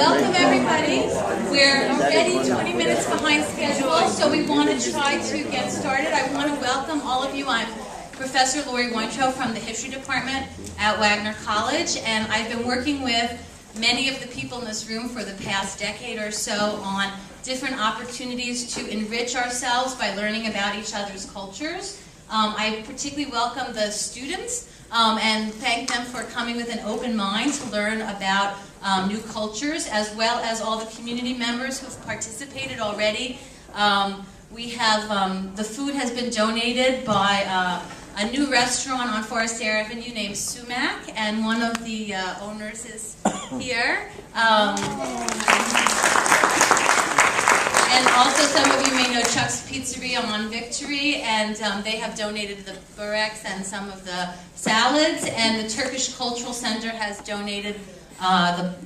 welcome everybody. We're already 20 minutes behind schedule, so we want to try to get started. I want to welcome all of you. I'm Professor Lori Weintraub from the History Department at Wagner College, and I've been working with many of the people in this room for the past decade or so on different opportunities to enrich ourselves by learning about each other's cultures. I particularly welcome the students and thank them for coming with an open mind to learn about new cultures, as well as all the community members who've participated already. We have, the food has been donated by a new restaurant on Forest Avenue named Sumac, and one of the owners is here. And also some of you may know Chuck's Pizzeria on Victory, and they have donated the bureks and some of the salads, and the Turkish Cultural Center has donated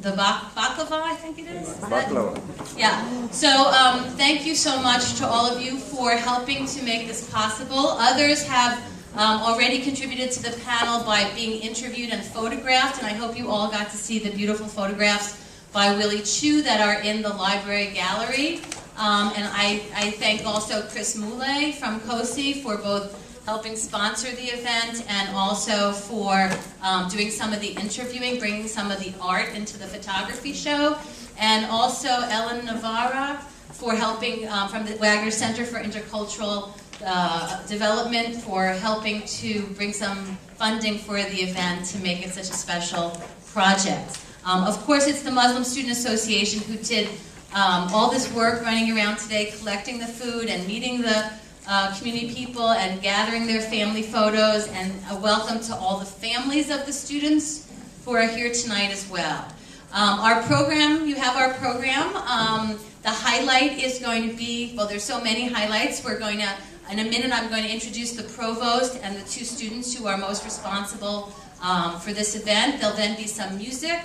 the baklava, I think it is? Baklava. Yeah. So thank you so much to all of you for helping to make this possible. Others have already contributed to the panel by being interviewed and photographed, and I hope you all got to see the beautiful photographs by Willie Chu that are in the library gallery. And I thank also Chris Moulay from COSI for both helping sponsor the event and also for doing some of the interviewing, bringing some of the art into the photography show, and also Ellen Navarra for helping from the Wagner Center for Intercultural Development for helping to bring some funding for the event to make it such a special project. Of course, it's the Muslim Student Association who did all this work running around today, collecting the food and meeting the community people and gathering their family photos, and a welcome to all the families of the students who are here tonight as well. Our program, you have our program. The highlight is going to be, well, there's so many highlights. We're going to, in a minute, I'm going to introduce the provost and the two students who are most responsible for this event. There'll then be some music,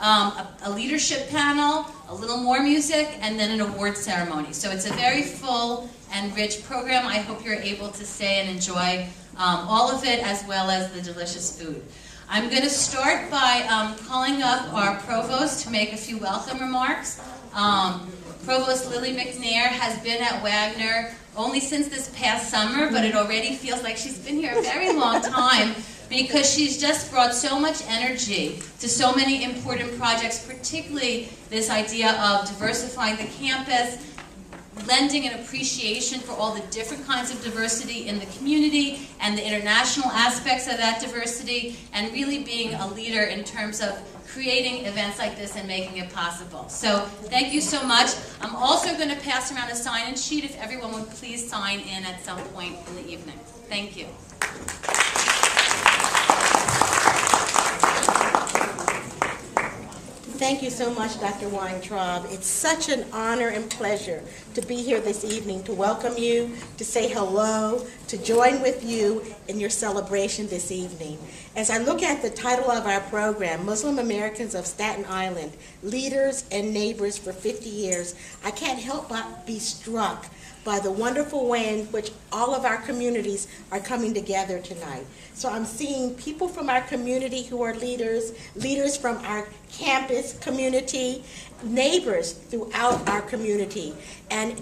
a leadership panel, a little more music, and then an award ceremony. So it's a very full and rich program. I hope you're able to stay and enjoy all of it, as well as the delicious food. I'm going to start by calling up our provost to make a few welcome remarks. Provost Lily McNair has been at Wagner only since this past summer, but it already feels like she's been here a very long time, because she's just brought so much energy to so many important projects, particularly this idea of diversifying the campus, lending an appreciation for all the different kinds of diversity in the community and the international aspects of that diversity, and really being a leader in terms of creating events like this and making it possible. So thank you so much. I'm also going to pass around a sign-in sheet if everyone would please sign in at some point in the evening. Thank you. Thank you so much, Dr. Weintraub. It's such an honor and pleasure to be here this evening, to welcome you, to say hello, to join with you in your celebration this evening. As I look at the title of our program, Muslim Americans of Staten Island, Leaders and Neighbors for 50 Years, I can't help but be struck by the wonderful way in which all of our communities are coming together tonight. So I'm seeing people from our community who are leaders, leaders from our campus community, neighbors throughout our community. And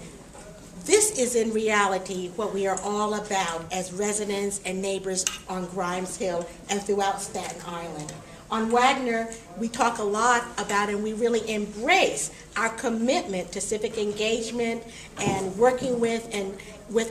this is in reality what we are all about as residents and neighbors on Grimes Hill and throughout Staten Island. On Wagner, we talk a lot about, and we really embrace our commitment to civic engagement and working with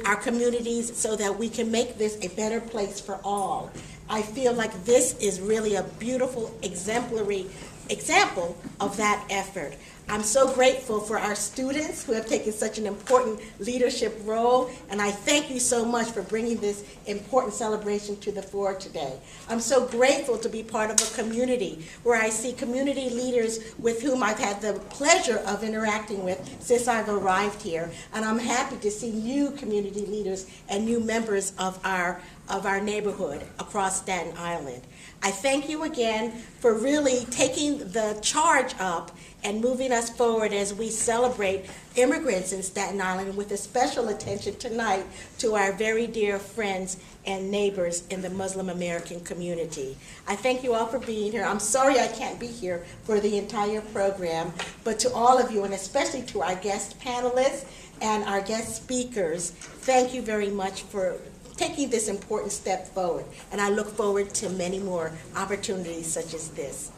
our communities so that we can make this a better place for all. I feel like this is really a beautiful, exemplary example of that effort. I'm so grateful for our students who have taken such an important leadership role, and I thank you so much for bringing this important celebration to the fore today. I'm so grateful to be part of a community where I see community leaders with whom I've had the pleasure of interacting with since I've arrived here, and I'm happy to see new community leaders and new members of our neighborhood across Staten Island. I thank you again for really taking the charge up and moving us forward as we celebrate immigrants in Staten Island, with a special attention tonight to our very dear friends and neighbors in the Muslim American community. I thank you all for being here. I'm sorry I can't be here for the entire program, but to all of you, and especially to our guest panelists and our guest speakers, thank you very much for taking this important step forward, and I look forward to many more opportunities such as this.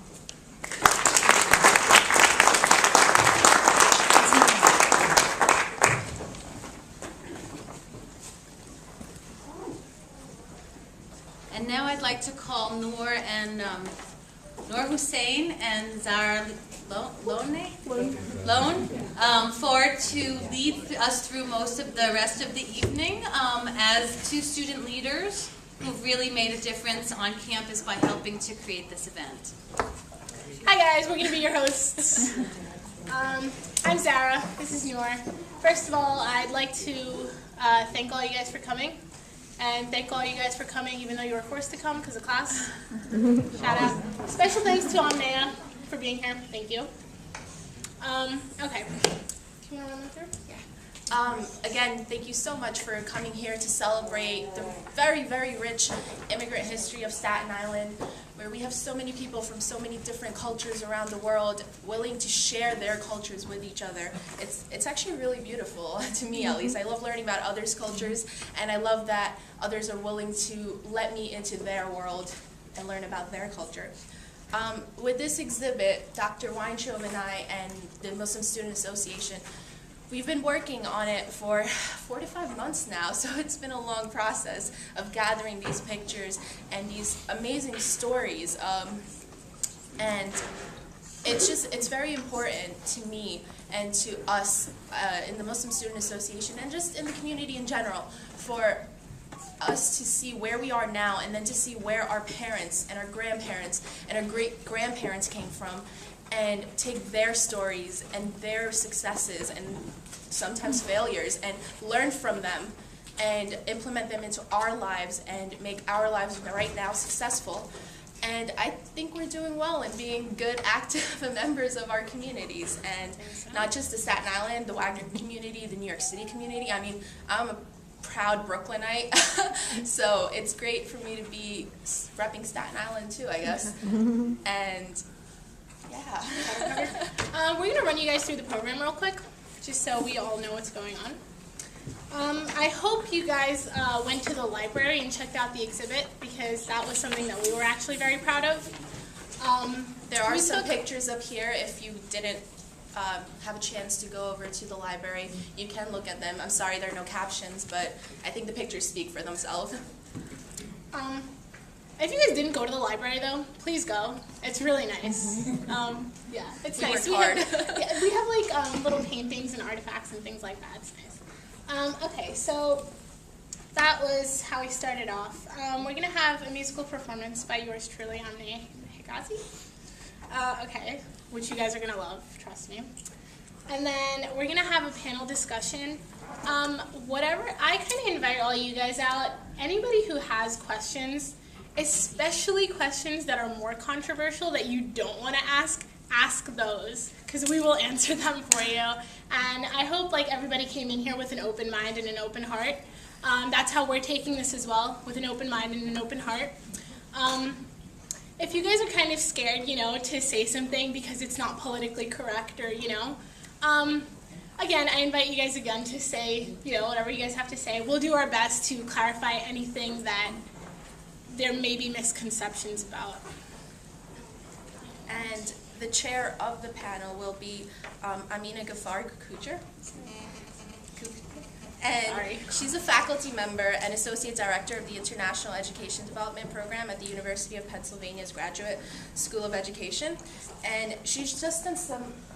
And now I'd like to call Noor Hussein and Zara Lone forward to lead us through most of the rest of the evening as two student leaders who've really made a difference on campus by helping to create this event. Hi guys, we're going to be your hosts. I'm Zara, this is Noor. First of all, I'd like to thank all you guys for coming. And thank all you guys for coming, even though you were forced to come because of class. Shout out. Special thanks to Ameena for being here. Thank you. Okay. Can you run that through? Yeah. Again, thank you so much for coming here to celebrate the very, very rich immigrant history of Staten Island, where we have so many people from so many different cultures around the world willing to share their cultures with each other. It's actually really beautiful, to me at least. I love learning about others' cultures, and I love that others are willing to let me into their world and learn about their culture. With this exhibit, Dr. Weintraub and I and the Muslim Student Association, we've been working on it for 4 to 5 months now, so it's been a long process of gathering these pictures and these amazing stories. And it's very important to me and to us in the Muslim Student Association and just in the community in general for us to see where we are now and then to see where our parents and our grandparents and our great-grandparents came from, and take their stories and their successes and sometimes failures and learn from them and implement them into our lives and make our lives right now successful. And I think we're doing well in being good, active members of our communities, and not just the Staten Island, the Wagner community, the New York City community. I mean, I'm a proud Brooklynite, so it's great for me to be repping Staten Island too, I guess. And yeah. We're going to run you guys through the program real quick, just so we all know what's going on. I hope you guys went to the library and checked out the exhibit, because that was something that we were actually very proud of. There are some pictures up here. If you didn't have a chance to go over to the library, you can look at them. I'm sorry there are no captions, but I think the pictures speak for themselves. If you guys didn't go to the library, though, please go. It's really nice. Yeah, it's nice. We worked hard. We have like little paintings and artifacts and things like that. It's nice. Okay, so that was how we started off. We're going to have a musical performance by yours truly, Ameena Ghaffar-Kucher. Okay, which you guys are going to love, trust me. And then we're going to have a panel discussion. I kind of invite all you guys out. Anybody who has questions, especially questions that are more controversial that you don't want to ask those, because we will answer them for you. And I hope like everybody came in here with an open mind and an open heart. That's how we're taking this as well, with an open mind and an open heart. If you guys are kind of scared, to say something because it's not politically correct, or, again, I invite you guys again to say, whatever you guys have to say. We'll do our best to clarify anything that there may be misconceptions about. And the chair of the panel will be Ameena Ghaffar-Kucher. And she's a faculty member and associate director of the International Education Development Program at the University of Pennsylvania's Graduate School of Education. And she's just done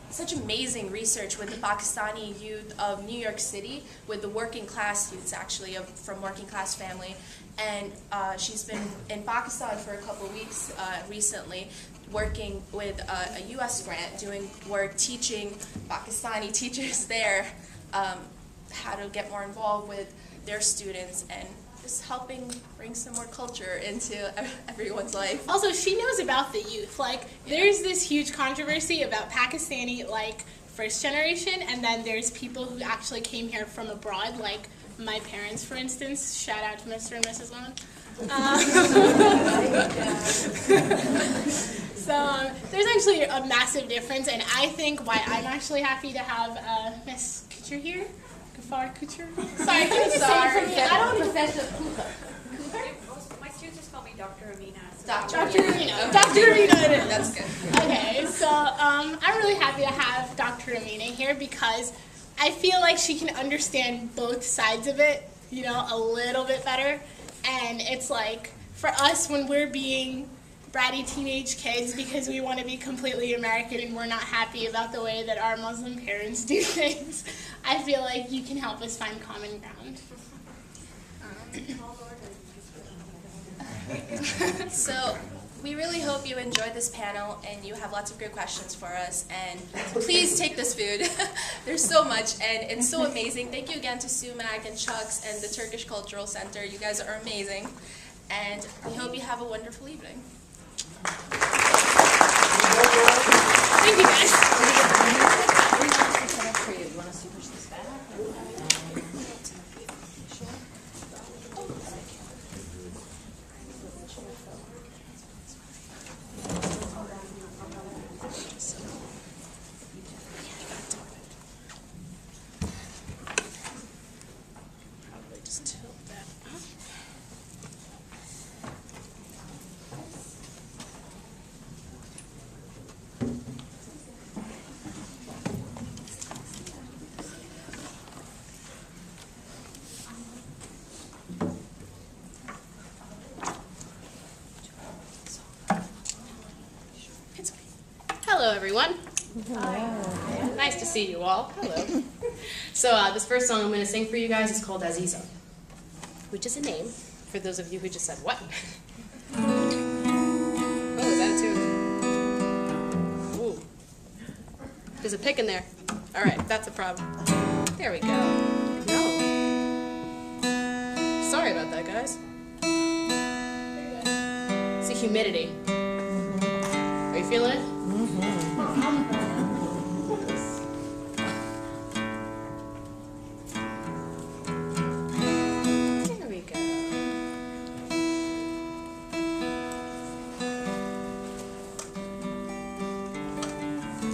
such amazing research with the Pakistani youth of New York City, with the working class youths actually from working class family. And she's been in Pakistan for a couple weeks recently, working with a U.S. grant, doing work teaching Pakistani teachers there how to get more involved with their students. And just helping bring some more culture into everyone's life. Also, she knows about the youth. Like, there's this huge controversy about Pakistani, like, first generation, and then there's people who actually came here from abroad, like my parents, for instance. Shout out to Mr. and Mrs. Lone. So there's actually a massive difference, and I think why I'm actually happy to have Miss Kucher here, Ghaffar-Kucher. Sorry, can you just say it for me? I don't want to. My students just call me Dr. Ameena. So Dr. Ameena. Dr. Ameena. That's good. Okay, so I'm really happy to have Dr. Ameena here because I feel like she can understand both sides of it, you know, a little bit better. And it's like, for us, when we're being bratty teenage kids because we want to be completely American and we're not happy about the way that our Muslim parents do things, I feel like you can help us find common ground. So we really hope you enjoyed this panel and you have lots of good questions for us. And please take this food. There's so much and it's so amazing. Thank you again to Sumac and Chuck's and the Turkish Cultural Center. You guys are amazing. And we hope you have a wonderful evening. Thank you, guys. Hello, everyone. Hi. Nice to see you all. Hello. So this first song I'm going to sing for you guys is called Aziza, which is a name for those of you who just said, what? Oh, is that a tune? Ooh. There's a pick in there. All right, that's a problem. There we go. No. Sorry about that, guys. It's the humidity. Are you feeling it? There we go.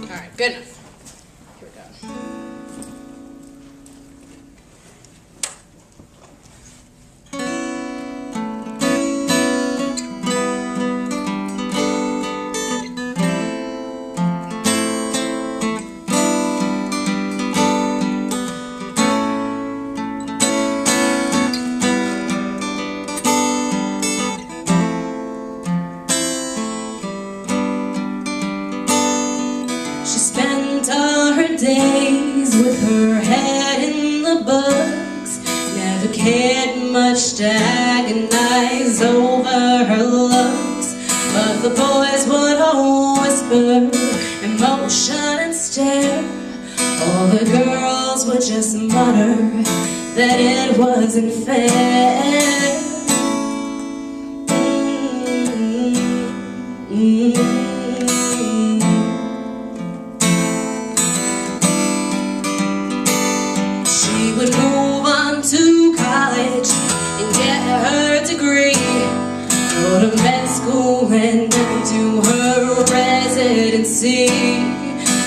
All right, good enough. Here we go. Days with her head in the books, never cared much to agonize over her looks, but the boys would all whisper, emotion and stare. All the girls would just mutter that it wasn't fair. Go to med school and do her residency,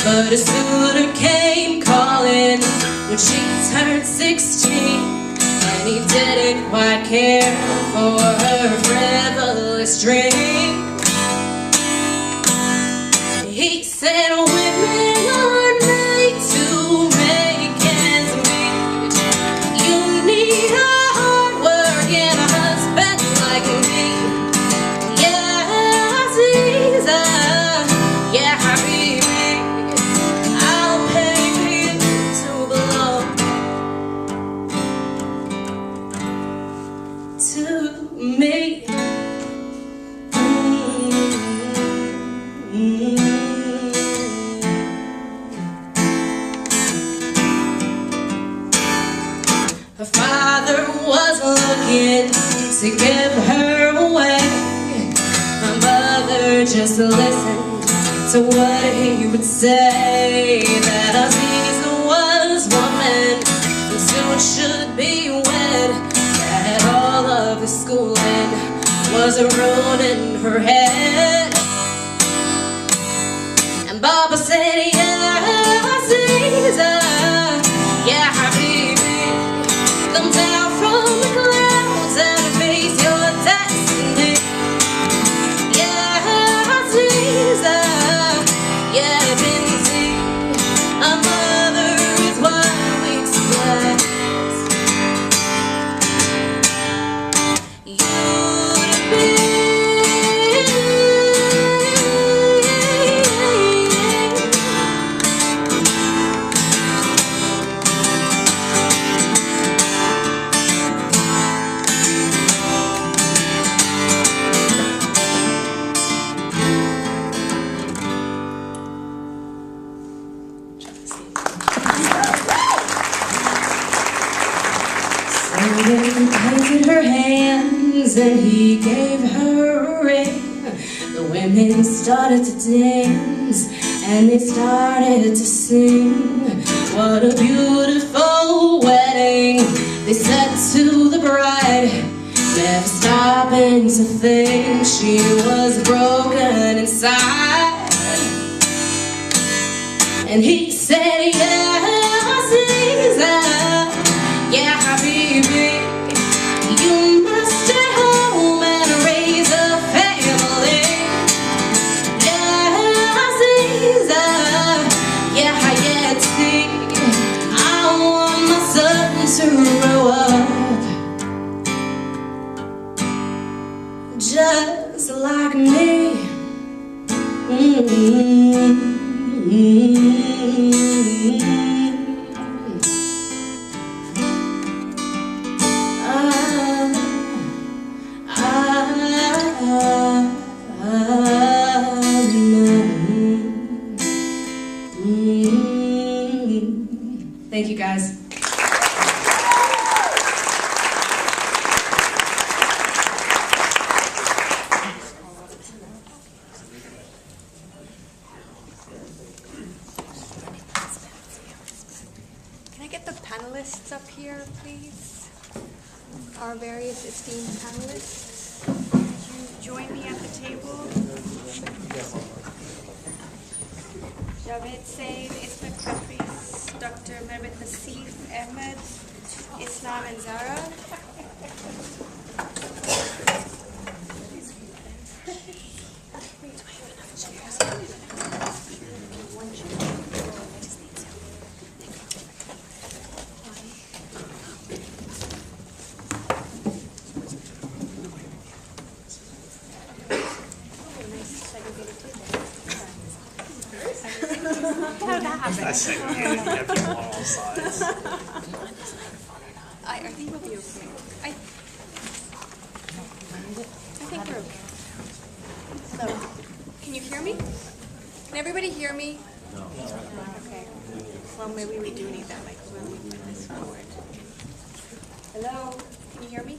but a suitor came calling when she turned 16, and he didn't quite care for her frivolous dream. He said women are made to make ends meet. You need a hard work and a husband like me. Yeah, Aziza, yeah, habibi, I'll pay you to belong to me. to give her away. My mother just listened to what he would say, that Aziza was woman and soon should be wed, that all of the schooling was ruining her head. And Baba said, yeah, Aziza, yeah, habibi, come down from the clouds and face your destiny. Yeah, Aziza, yeah, binti, a mother is what we expect. You to be. Someone painted her hands and he gave her a ring. The women started to dance and they started to sing. What a beautiful wedding, they said to the bride, never stopping to think she was broken inside. And he said, yeah, Aziza, yeah, habibi, you must stay home and raise a family. Yeah, Aziza, yeah, Hayati, I want my son to grow up just like me. Thank you, guys. Can I get the panelists up here, please? Our various esteemed panelists. Could you join me at the table? Jawaid Syed, Ismet Capric, Dr. Mervat Nassef, Ahmed, Islam and Zara. I say, man, you have people on all sides. I think we'll be okay. I think we're okay. Hello. Can you hear me? Can everybody hear me? No. Okay. Well, maybe we do need that microphone. We put this forward. Hello. Can you hear me?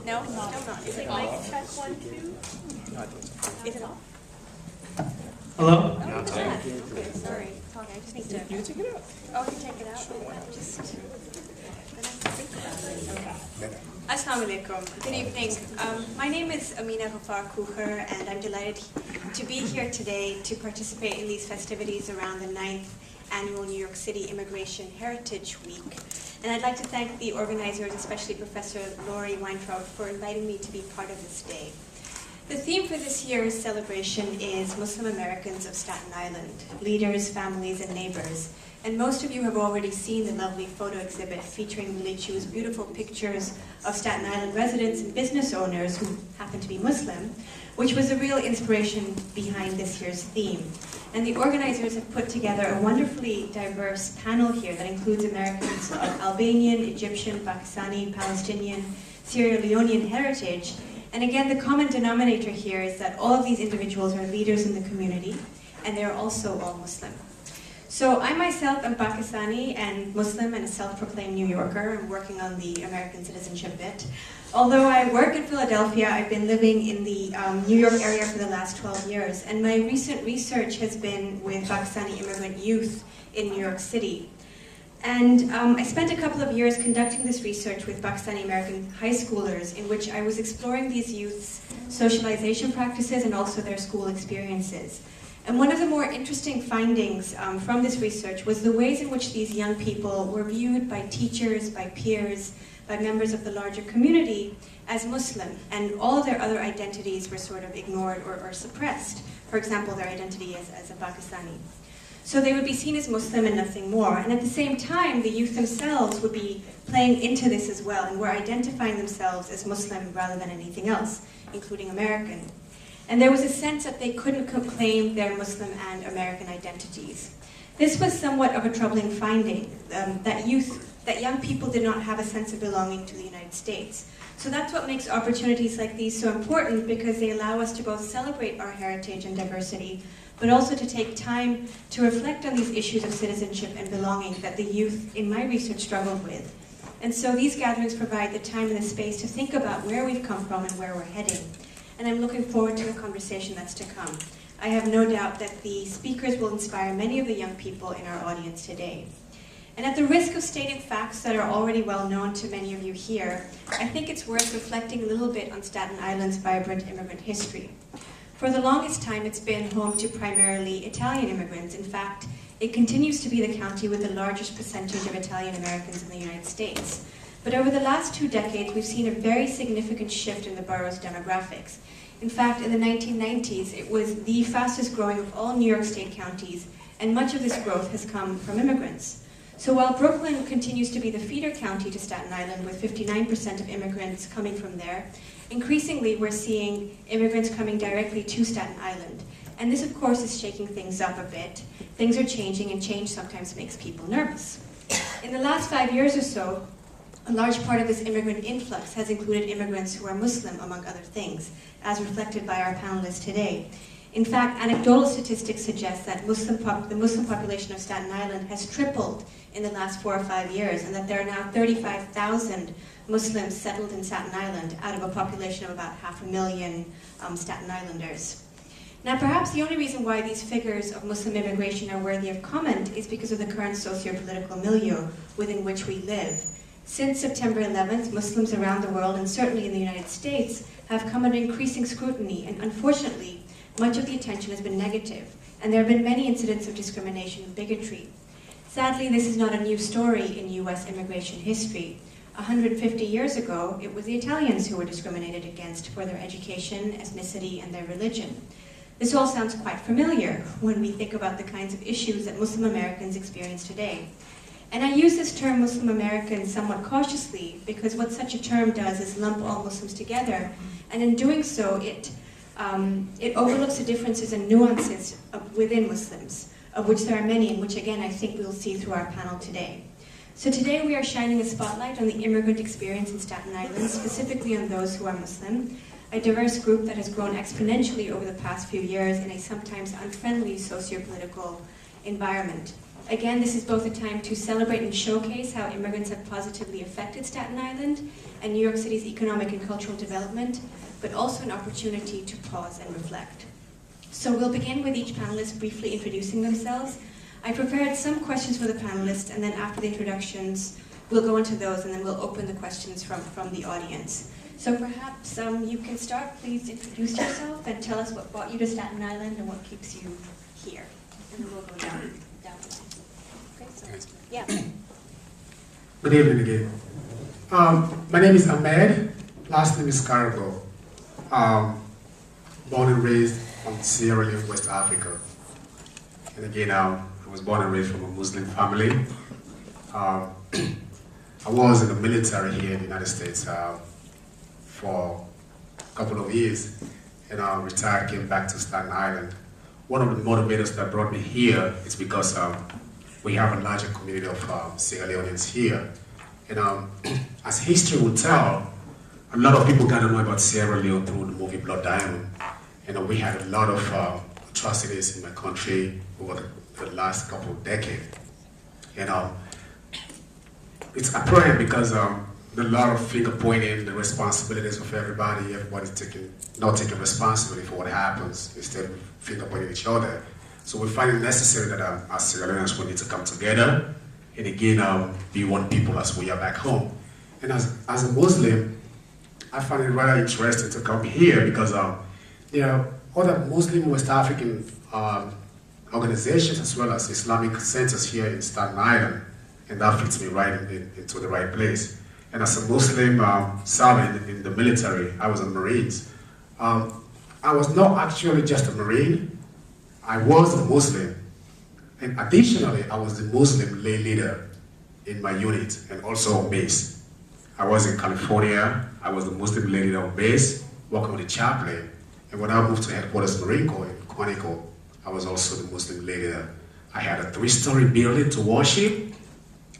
No? Still not. Is it mic check 1, 2? Is it off? Hello? Oh, it's not. Okay, sorry. I just need to. You take it out. Oh, you take it out. Just. Assalamu alaikum. Good evening. My name is Ameena Ghaffar-Kucher, and I'm delighted to be here today to participate in these festivities around the 9th Annual New York City Immigration Heritage Week. And I'd like to thank the organizers, especially Professor Lori Weintraub, for inviting me to be part of this day. The theme for this year's celebration is Muslim Americans of Staten Island, leaders, families, and neighbors. And most of you have already seen the lovely photo exhibit featuring Lily Chu's beautiful pictures of Staten Island residents and business owners who happen to be Muslim, which was a real inspiration behind this year's theme. And the organizers have put together a wonderfully diverse panel here that includes Americans of Albanian, Egyptian, Pakistani, Palestinian, Sierra Leonean heritage. And again, the common denominator here is that all of these individuals are leaders in the community, and they're also all Muslim. So I myself am Pakistani and Muslim and a self-proclaimed New Yorker. I'm working on the American citizenship bit. Although I work in Philadelphia, I've been living in the New York area for the last 12 years, and my recent research has been with Pakistani immigrant youth in New York City. And I spent a couple of years conducting this research with Pakistani American high schoolers, in which I was exploring these youths' socialization practices and also their school experiences. And one of the more interesting findings from this research was the ways in which these young people were viewed by teachers, by peers, by members of the larger community as Muslim, and all of their other identities were sort of ignored or suppressed. For example, their identity as a Pakistani. So they would be seen as Muslim and nothing more. And at the same time, the youth themselves would be playing into this as well, and were identifying themselves as Muslim rather than anything else, including American. And there was a sense that they couldn't claim their Muslim and American identities. This was somewhat of a troubling finding, that young people did not have a sense of belonging to the United States. So that's what makes opportunities like these so important, because they allow us to both celebrate our heritage and diversity, but also to take time to reflect on these issues of citizenship and belonging that the youth in my research struggled with. And so these gatherings provide the time and the space to think about where we've come from and where we're heading. And I'm looking forward to the conversation that's to come. I have no doubt that the speakers will inspire many of the young people in our audience today. And at the risk of stating facts that are already well known to many of you here, I think it's worth reflecting a little bit on Staten Island's vibrant immigrant history. For the longest time, it's been home to primarily Italian immigrants. In fact, it continues to be the county with the largest percentage of Italian Americans in the United States. But over the last 2 decades, we've seen a very significant shift in the borough's demographics. In fact, in the 1990s, it was the fastest growing of all New York State counties, and much of this growth has come from immigrants. So while Brooklyn continues to be the feeder county to Staten Island, with 59% of immigrants coming from there, increasingly we're seeing immigrants coming directly to Staten Island. And this, of course, is shaking things up a bit. Things are changing, and change sometimes makes people nervous. In the last 5 years or so, a large part of this immigrant influx has included immigrants who are Muslim, among other things, as reflected by our panelists today. In fact, anecdotal statistics suggest that the Muslim population of Staten Island has tripled in the last 4 or 5 years, and that there are now 35,000 Muslims settled in Staten Island out of a population of about 500,000 Staten Islanders. Now, perhaps the only reason why these figures of Muslim immigration are worthy of comment is because of the current socio-political milieu within which we live. Since September 11th, Muslims around the world, and certainly in the United States, have come under increasing scrutiny, and unfortunately, much of the attention has been negative, and there have been many incidents of discrimination and bigotry. Sadly, this is not a new story in US immigration history. 150 years ago, it was the Italians who were discriminated against for their education, ethnicity, and their religion. This all sounds quite familiar when we think about the kinds of issues that Muslim Americans experience today. And I use this term Muslim American somewhat cautiously, because what such a term does is lump all Muslims together, and in doing so, it overlooks the differences and nuances within Muslims, of which there are many, and which again I think we'll see through our panel today. So today we are shining a spotlight on the immigrant experience in Staten Island, specifically on those who are Muslim, a diverse group that has grown exponentially over the past few years in a sometimes unfriendly socio-political environment. Again, this is both a time to celebrate and showcase how immigrants have positively affected Staten Island and New York City's economic and cultural development, but also an opportunity to pause and reflect. So we'll begin with each panelist briefly introducing themselves. I prepared some questions for the panelists, and then after the introductions, we'll go into those, and then we'll open the questions from the audience. So perhaps you can start. Please introduce yourself and tell us what brought you to Staten Island and what keeps you here. And then we'll go down the line. Okay, so, yeah. Good evening again. My name is Ahmed. Last name is Kargbo. Born and raised from Sierra Leone, West Africa. And again, I was born and raised from a Muslim family. I was in the military here in the United States for a couple of years, and I retired, came back to Staten Island. One of the motivators that brought me here is because we have a larger community of Sierra Leoneans here. And as history will tell, a lot of people got to know about Sierra Leone through the movie Blood Diamond. And we had a lot of atrocities in my country over the last couple of decades. You know, it's apparent because there are a lot of finger pointing, the responsibilities of everybody. Everybody's not taking responsibility for what happens instead of finger pointing each other. So we find it necessary that as Sierra Leoneans, we need to come together and again be one people as we are back home. And as a Muslim, I find it rather interesting to come here because there are other Muslim West African organizations as well as Islamic centers here in Staten Island, and that fits me right into the right place. And as a Muslim serving in the military, I was a Marines. I was not actually just a Marine, I was a Muslim. And additionally, I was the Muslim lay leader in my unit and also on base. I was in California, I was the Muslim lay leader on base, working with the chaplain. And when I moved to headquarters Marine Corps in Quantico, I was also the Muslim lay leader. I had a 3-story building to worship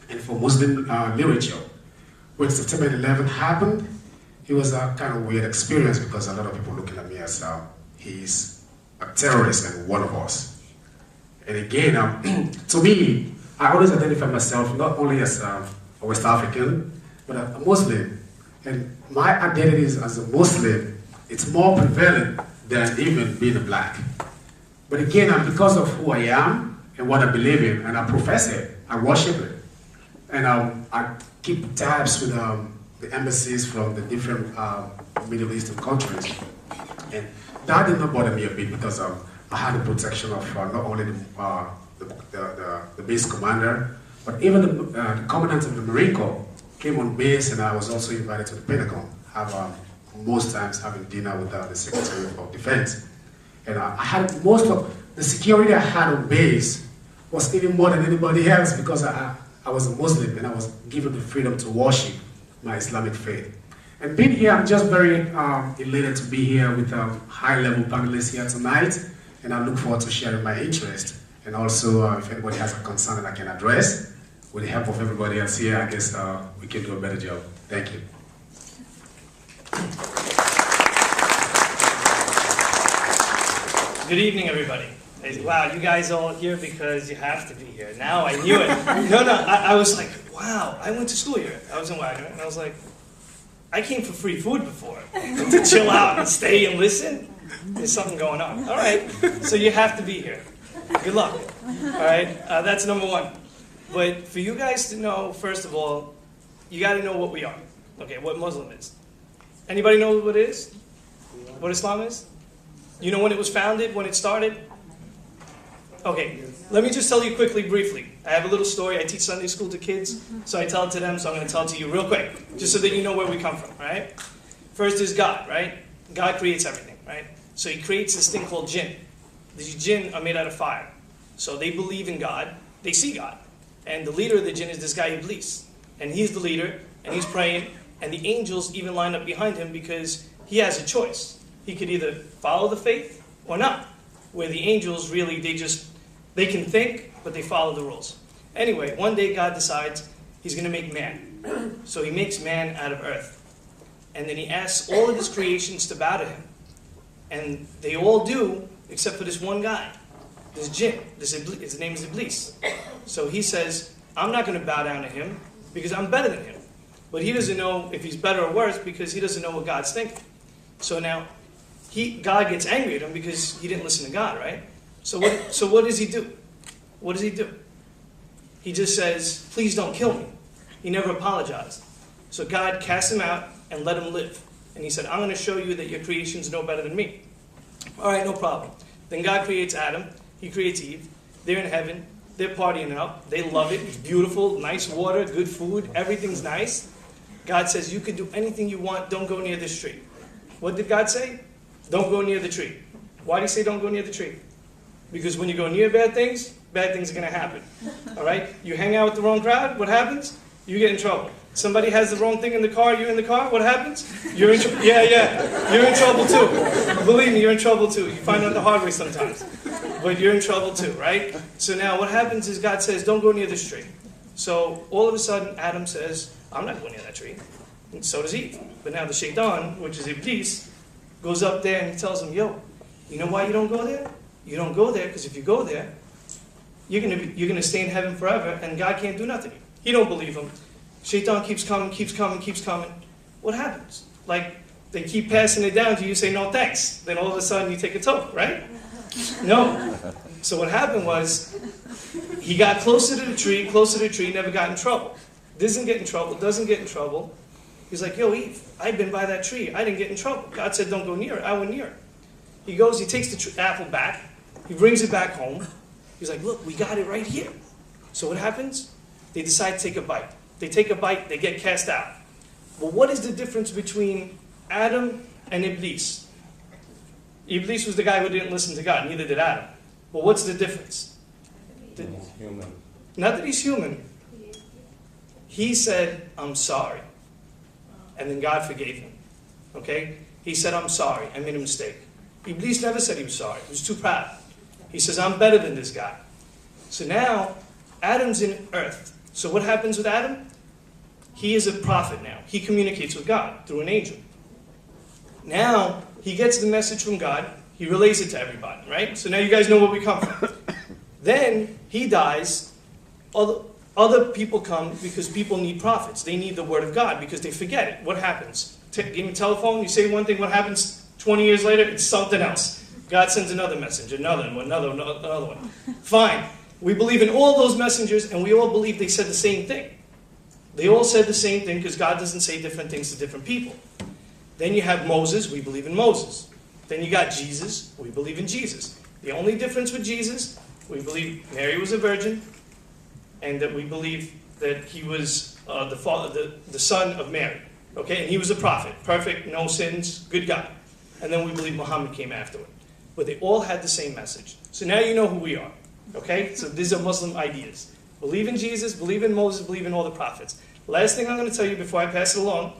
and for Muslim literature. When September 11 happened, it was a kind of weird experience because a lot of people looking at me as he's a terrorist and one of us. And again, to me, I always identify myself not only as a West African, but a Muslim. And my identity as a Muslim, it's more prevalent than even being a black. But again, because of who I am and what I believe in, and I profess it, I worship it. And I keep tabs with the embassies from the different Middle Eastern countries. And that did not bother me a bit because I had the protection of not only the base commander, but even the commandant of the Marine Corps came on base, and I was also invited to the Pentagon. Most times having dinner with the Secretary of Defense. And I had most of the security I had on base was even more than anybody else because I was a Muslim and I was given the freedom to worship my Islamic faith. And being here, I'm just very elated to be here with high-level panelists here tonight, and I look forward to sharing my interest. And also, if anybody has a concern that I can address, with the help of everybody else here, I guess we can do a better job. Thank you. Good evening, everybody. Wow, you guys all here because you have to be here. Now I knew it. I was like, wow, I went to school here. I was in Wagner, and I was like, I came for free food before. To chill out and stay and listen, there's something going on. All right, so you have to be here. Good luck. All right, that's number one. But for you guys to know, first of all, you got to know what we are. Okay, what Muslim is. Anybody know what it is? What Islam is? You know when it was founded, when it started? Okay, let me just tell you quickly, briefly. I have a little story. I teach Sunday school to kids, so I tell it to them, so I'm going to tell it to you real quick, just so that you know where we come from, right? First is God, right? God creates everything, right? So he creates this thing called jinn. These jinn are made out of fire. So they believe in God, they see God. And the leader of the jinn is this guy Iblis. And he's the leader, and he's praying, and the angels even line up behind him because he has a choice. He could either follow the faith or not. Where the angels really, they can think, but they follow the rules. Anyway, one day God decides he's going to make man. So he makes man out of earth. And then he asks all of his creations to bow to him. And they all do, except for this one guy. This jinn, his name is Iblis. So he says, I'm not going to bow down to him because I'm better than him. But he doesn't know if he's better or worse because he doesn't know what God's thinking. So now, God gets angry at him because he didn't listen to God, right? So what does he do? What does he do? He just says, please don't kill me. He never apologized. So God cast him out and let him live. And he said, I'm going to show you that your creations know better than me. All right, no problem. Then God creates Adam. He creates Eve. They're in heaven. They're partying out. They love it. It's beautiful, nice water, good food. Everything's nice. God says, you can do anything you want. Don't go near this tree. What did God say? Don't go near the tree. Why did he say don't go near the tree? Because when you go near bad things are going to happen. All right? You hang out with the wrong crowd, what happens? You get in trouble. Somebody has the wrong thing in the car, you're in the car, what happens? You're in trouble. Yeah. You're in trouble too. Believe me, you're in trouble too. You find out the hard way sometimes. But you're in trouble too, right? So now what happens is God says, don't go near this tree. So all of a sudden, Adam says, I'm not going near that tree. And so does Eve. But now the shaitan, which is Iblis, goes up there and he tells him, yo, you know why you don't go there? You don't go there because if you go there, you're gonna stay in heaven forever, and God can't do nothing to you. He don't believe him. Shaitan keeps coming, keeps coming, keeps coming. What happens? Like, they keep passing it down to you, say no thanks. Then all of a sudden you take a toke, right? No. So what happened was, he got closer to the tree, never got in trouble. Doesn't get in trouble. He's like, yo, Eve, I've been by that tree. I didn't get in trouble. God said don't go near it. I went near it. He goes, he takes the apple back. He brings it back home. He's like, look, we got it right here. So what happens? They decide to take a bite. They take a bite, they get cast out. But what is the difference between Adam and Iblis? Iblis was the guy who didn't listen to God, neither did Adam. But what's the difference? He's human. Not that he's human. He said, I'm sorry. And then God forgave him. Okay? He said, I'm sorry, I made a mistake. Iblis never said he was sorry. He was too proud. He says, I'm better than this guy. So now, Adam's in earth. So what happens with Adam? He is a prophet now. He communicates with God through an angel. Now, he gets the message from God. He relays it to everybody, right? So now you guys know where we come from. Then, he dies. Other people come because people need prophets. They need the word of God because they forget it. What happens? Give me a telephone, you say one thing, what happens 20 years later? It's something else. God sends another message, another one. Fine. We believe in all those messengers, and we all believe they said the same thing. They all said the same thing because God doesn't say different things to different people. Then you have Moses, we believe in Moses. Then you got Jesus, we believe in Jesus. The only difference with Jesus, we believe Mary was a virgin, and that we believe that he was the son of Mary. Okay, and he was a prophet, perfect, no sins, good guy. And then we believe Muhammad came afterward. But they all had the same message. So now you know who we are. Okay, so these are Muslim ideas. Believe in Jesus, believe in Moses, believe in all the prophets. Last thing I'm going to tell you before I pass it along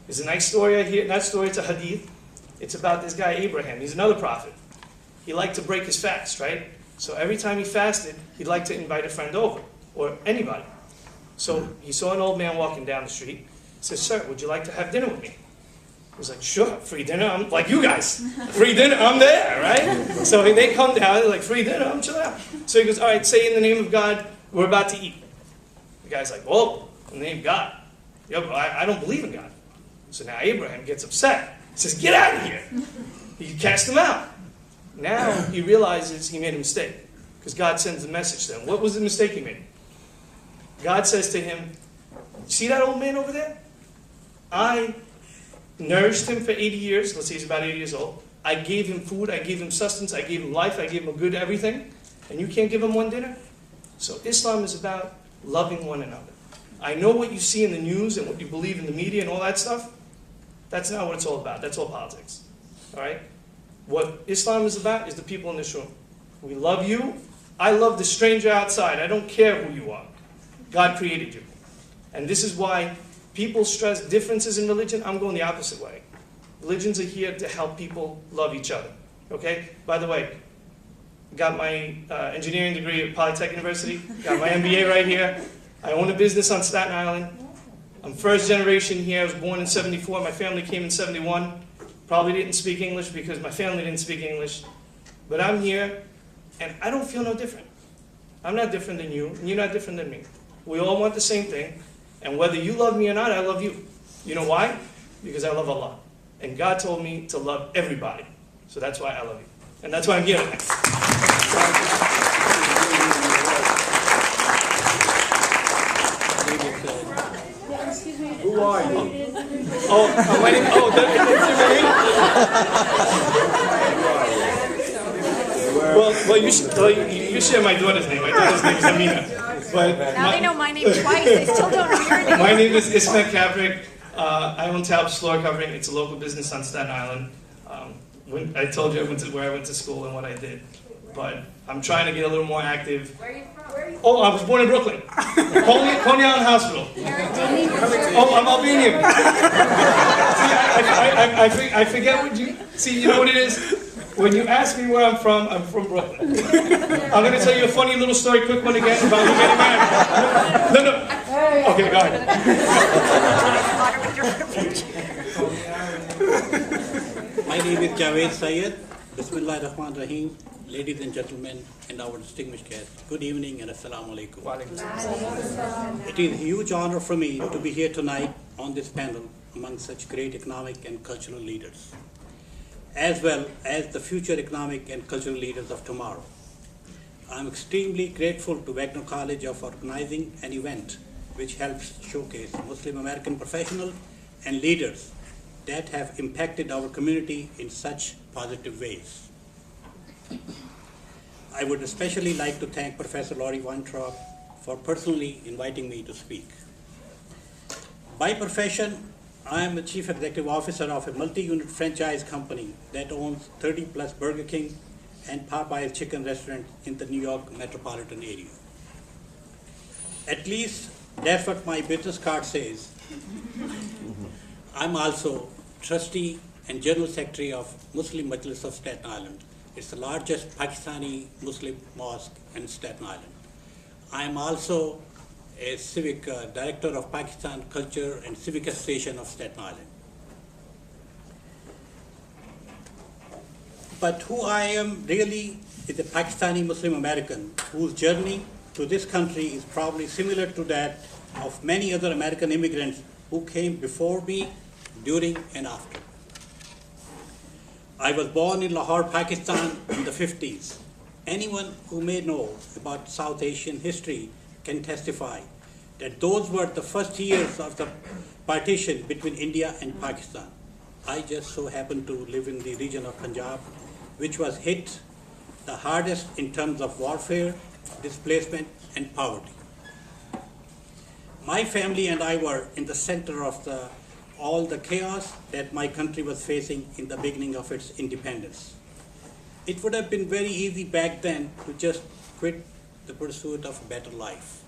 is a nice story I hear. Not story, it's a hadith. It's about this guy Abraham. He's another prophet. He liked to break his fast, right? So every time he fasted, he'd like to invite a friend over, or anybody. So he saw an old man walking down the street. He says, sir, would you like to have dinner with me? He was like, sure, free dinner, I'm like you guys. Free dinner, I'm there, right? So they come down, they're like, free dinner, I'm chill out. So he goes, all right, say in the name of God, we're about to eat. The guy's like, whoa, in the name of God. Yo, bro, I don't believe in God. So now Abraham gets upset. He says, get out of here. He cast him out. Now he realizes he made a mistake because God sends a message to him. What was the mistake he made? God says to him, see that old man over there? I nourished him for 80 years. Let's say he's about 80 years old. I gave him food. I gave him sustenance. I gave him life. I gave him a good everything. And you can't give him one dinner? So Islam is about loving one another. I know what you see in the news and what you believe in the media and all that stuff. That's not what it's all about. That's all politics. All right? What Islam is about is the people in this room. We love you. I love the stranger outside. I don't care who you are. God created you. And this is why people stress differences in religion. I'm going the opposite way. Religions are here to help people love each other. Okay? By the way, got my engineering degree at Polytech University. Got my MBA right here. I own a business on Staten Island. I'm first generation here. I was born in 74. My family came in 71. Probably didn't speak English because my family didn't speak English. But I'm here, and I don't feel no different. I'm not different than you, and you're not different than me. We all want the same thing. And whether you love me or not, I love you. You know why? Because I love Allah. And God told me to love everybody. So that's why I love you. And that's why I'm here tonight. Who are you? My name, well, you share my daughter's name. My daughter's name is Ameena. But now they know my name twice. They still don't know your name. My name is Ismet Capric. I own Taub's floor covering. It's a local business on Staten Island. I told you where I went to school and what I did. But I'm trying to get a little more active. Where are you from? Oh, I was born in Brooklyn. Coney Island Hospital. Oh, I'm Albanian. See, I forget what you... See, you know what it is? When you ask me where I'm from Brooklyn. I'm going to tell you a funny little story, quick one again, about me getting married. No. Okay, go ahead. My name is Jawaid Syed. Bismillahirrahmanirrahim, ladies and gentlemen, and our distinguished guests. Good evening and assalamu alaikum. It is a huge honor for me to be here tonight on this panel among such great economic and cultural leaders, as well as the future economic and cultural leaders of tomorrow. I'm extremely grateful to Wagner College for organizing an event which helps showcase Muslim American professionals and leaders that have impacted our community in such positive ways. I would especially like to thank Professor Laurie Weintraub for personally inviting me to speak. By profession, I am the Chief Executive Officer of a multi-unit franchise company that owns 30 plus Burger King and Popeye's chicken restaurants in the New York metropolitan area. At least that's what my business card says. I'm also trustee and general secretary of Muslim Panelist of Staten Island. It's the largest Pakistani Muslim mosque in Staten Island. I'm also a civic director of Pakistan Culture and Civic Association of Staten Island. But who I am really is a Pakistani Muslim American whose journey to this country is probably similar to that of many other American immigrants who came before me, during and after. I was born in Lahore, Pakistan in the 50s. Anyone who may know about South Asian history can testify that those were the first years of the partition between India and Pakistan. I just so happened to live in the region of Punjab, which was hit the hardest in terms of warfare, displacement, and poverty. My family and I were in the center of all the chaos that my country was facing in the beginning of its independence. It would have been very easy back then to just quit the pursuit of a better life.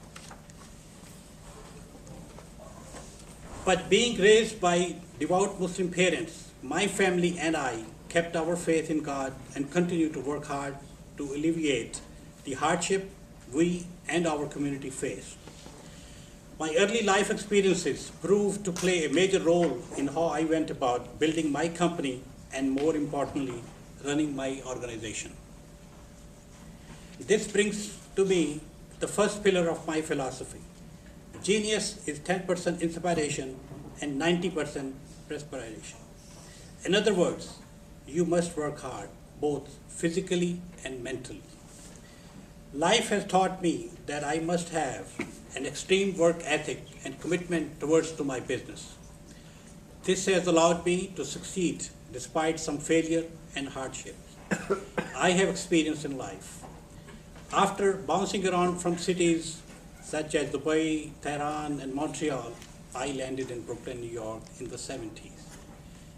But being raised by devout Muslim parents, my family and I kept our faith in God and continue to work hard to alleviate the hardship we and our community face. My early life experiences proved to play a major role in how I went about building my company and, more importantly, running my organization. This brings to me the first pillar of my philosophy. Genius is 10% inspiration and 90% perspiration. In other words, you must work hard, both physically and mentally. Life has taught me that I must have an extreme work ethic and commitment towards to my business. This has allowed me to succeed despite some failure and hardships I have experienced in life. After bouncing around from cities such as Dubai, Tehran, and Montreal, I landed in Brooklyn, New York in the 70s,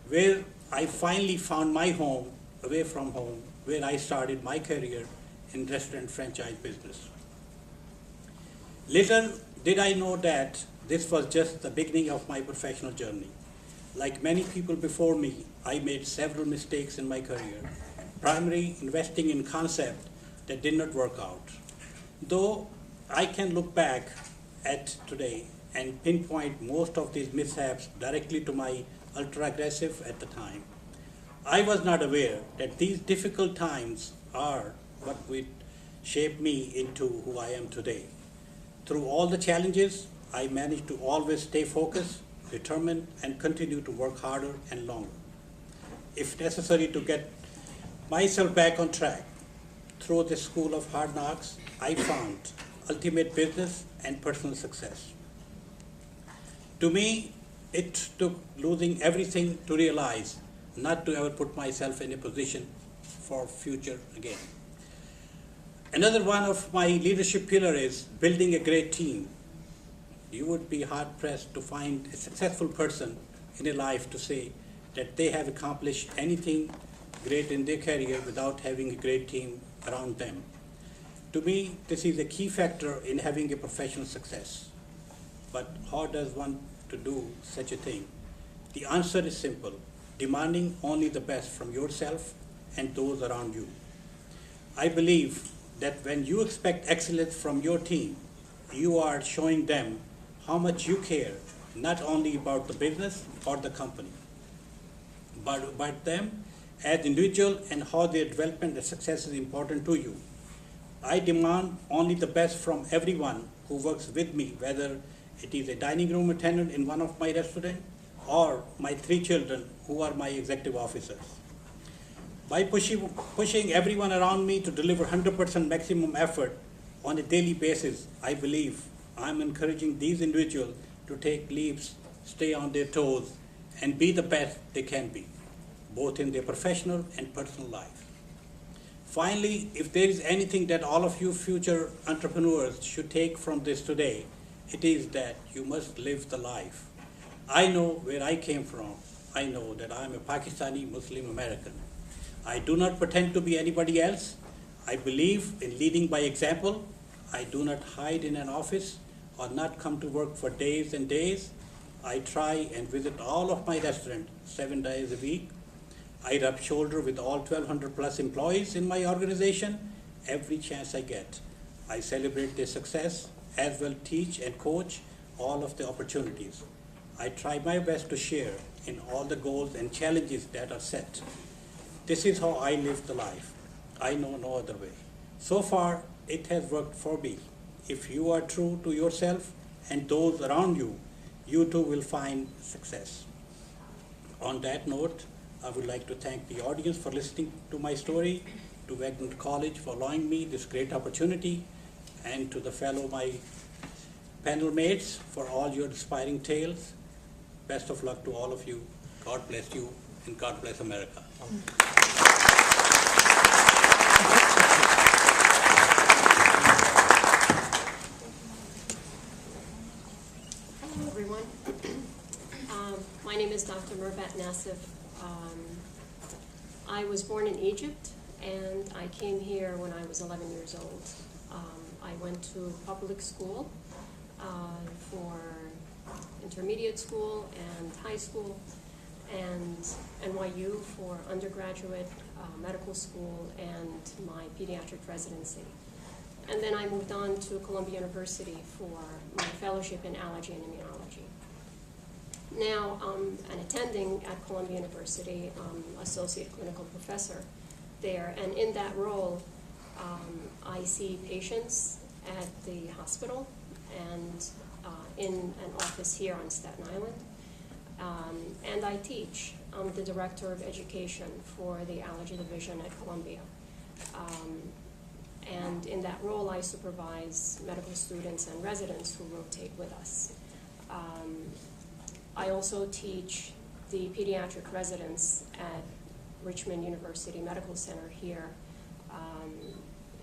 where I finally found my home, away from home, where I started my career in restaurant franchise business. Little did I know that this was just the beginning of my professional journey. Like many people before me, I made several mistakes in my career, primarily investing in concepts that did not work out. Though I can look back at today and pinpoint most of these mishaps directly to my ultra-aggressive at the time, I was not aware that these difficult times are what would shape me into who I am today. Through all the challenges, I managed to always stay focused, determined, and continue to work harder and longer, if necessary, to get myself back on track. Through the school of hard knocks, I found ultimate business and personal success. To me, it took losing everything to realize not to ever put myself in a position for future again. Another one of my leadership pillars is building a great team. You would be hard-pressed to find a successful person in a life to say that they have accomplished anything great in their career without having a great team around them. To me, this is a key factor in having a professional success. But how does one to do such a thing? The answer is simple: demanding only the best from yourself and those around you. I believe that when you expect excellence from your team, you are showing them how much you care, not only about the business or the company, but about them as individual and how their development and success is important to you. I demand only the best from everyone who works with me, whether it is a dining room attendant in one of my restaurants or my 3 children who are my executive officers. By pushing everyone around me to deliver 100% maximum effort on a daily basis, I believe I'm encouraging these individuals to take leaps, stay on their toes, and be the best they can be, both in their professional and personal life. Finally, if there is anything that all of you future entrepreneurs should take from this today, it is that you must live the life. I know where I came from. I know that I am a Pakistani Muslim American. I do not pretend to be anybody else. I believe in leading by example. I do not hide in an office or not come to work for days and days. I try and visit all of my restaurants 7 days a week. I rub shoulder with all 1,200 plus employees in my organization every chance I get. I celebrate their success, as well teach and coach all of the opportunities. I try my best to share in all the goals and challenges that are set. This is how I live the life. I know no other way. So far, it has worked for me. If you are true to yourself and those around you, you too will find success. On that note, I would like to thank the audience for listening to my story, to Wagner College for allowing me this great opportunity, and to the fellow my panel mates for all your inspiring tales. Best of luck to all of you. God bless you, and God bless America. Hello, everyone. My name is Dr. Mervat Nassef. I was born in Egypt, and I came here when I was 11 years old. I went to public school for intermediate school and high school, and NYU for undergraduate medical school and my pediatric residency. And then I moved on to Columbia University for my fellowship in allergy and immunology. Now I'm an attending at Columbia University, associate clinical professor there, and in that role I see patients at the hospital and in an office here on Staten Island, and I teach. I'm the director of education for the allergy division at Columbia. And in that role, I supervise medical students and residents who rotate with us. I also teach the pediatric residents at Richmond University Medical Center here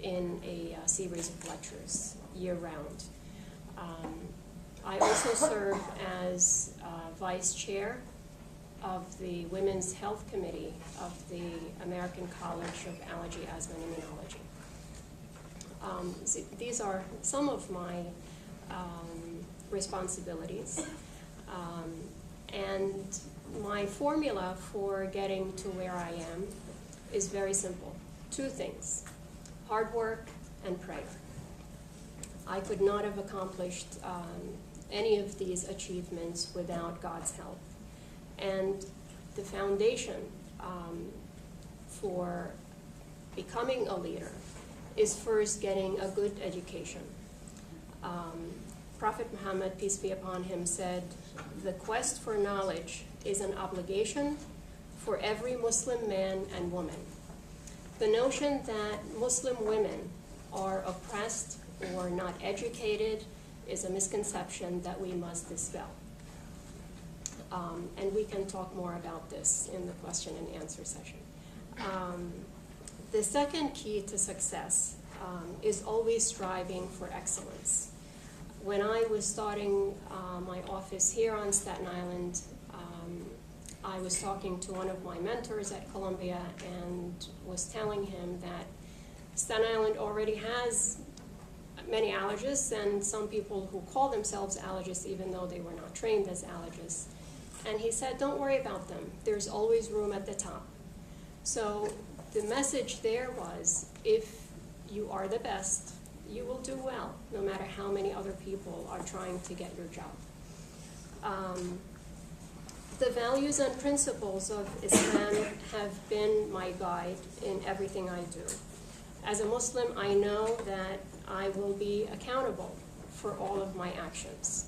in a series of lectures year-round. I also serve as vice chair of the Women's Health Committee of the American College of Allergy, Asthma, and Immunology. So these are some of my responsibilities. And my formula for getting to where I am is very simple. 2 things: hard work and prayer. I could not have accomplished any of these achievements without God's help. And the foundation for becoming a leader is first getting a good education. Prophet Muhammad, peace be upon him, said, "The quest for knowledge is an obligation for every Muslim man and woman." The notion that Muslim women are oppressed or not educated is a misconception that we must dispel. And we can talk more about this in the question and answer session. The second key to success is always striving for excellence. When I was starting my office here on Staten Island, I was talking to one of my mentors at Columbia and was telling him that Staten Island already has many allergists and some people who call themselves allergists even though they were not trained as allergists. And he said, "Don't worry about them. There's always room at the top." So the message there was, if you are the best, you will do well, no matter how many other people are trying to get your job. The values and principles of Islam have been my guide in everything I do. As a Muslim, I know that I will be accountable for all of my actions.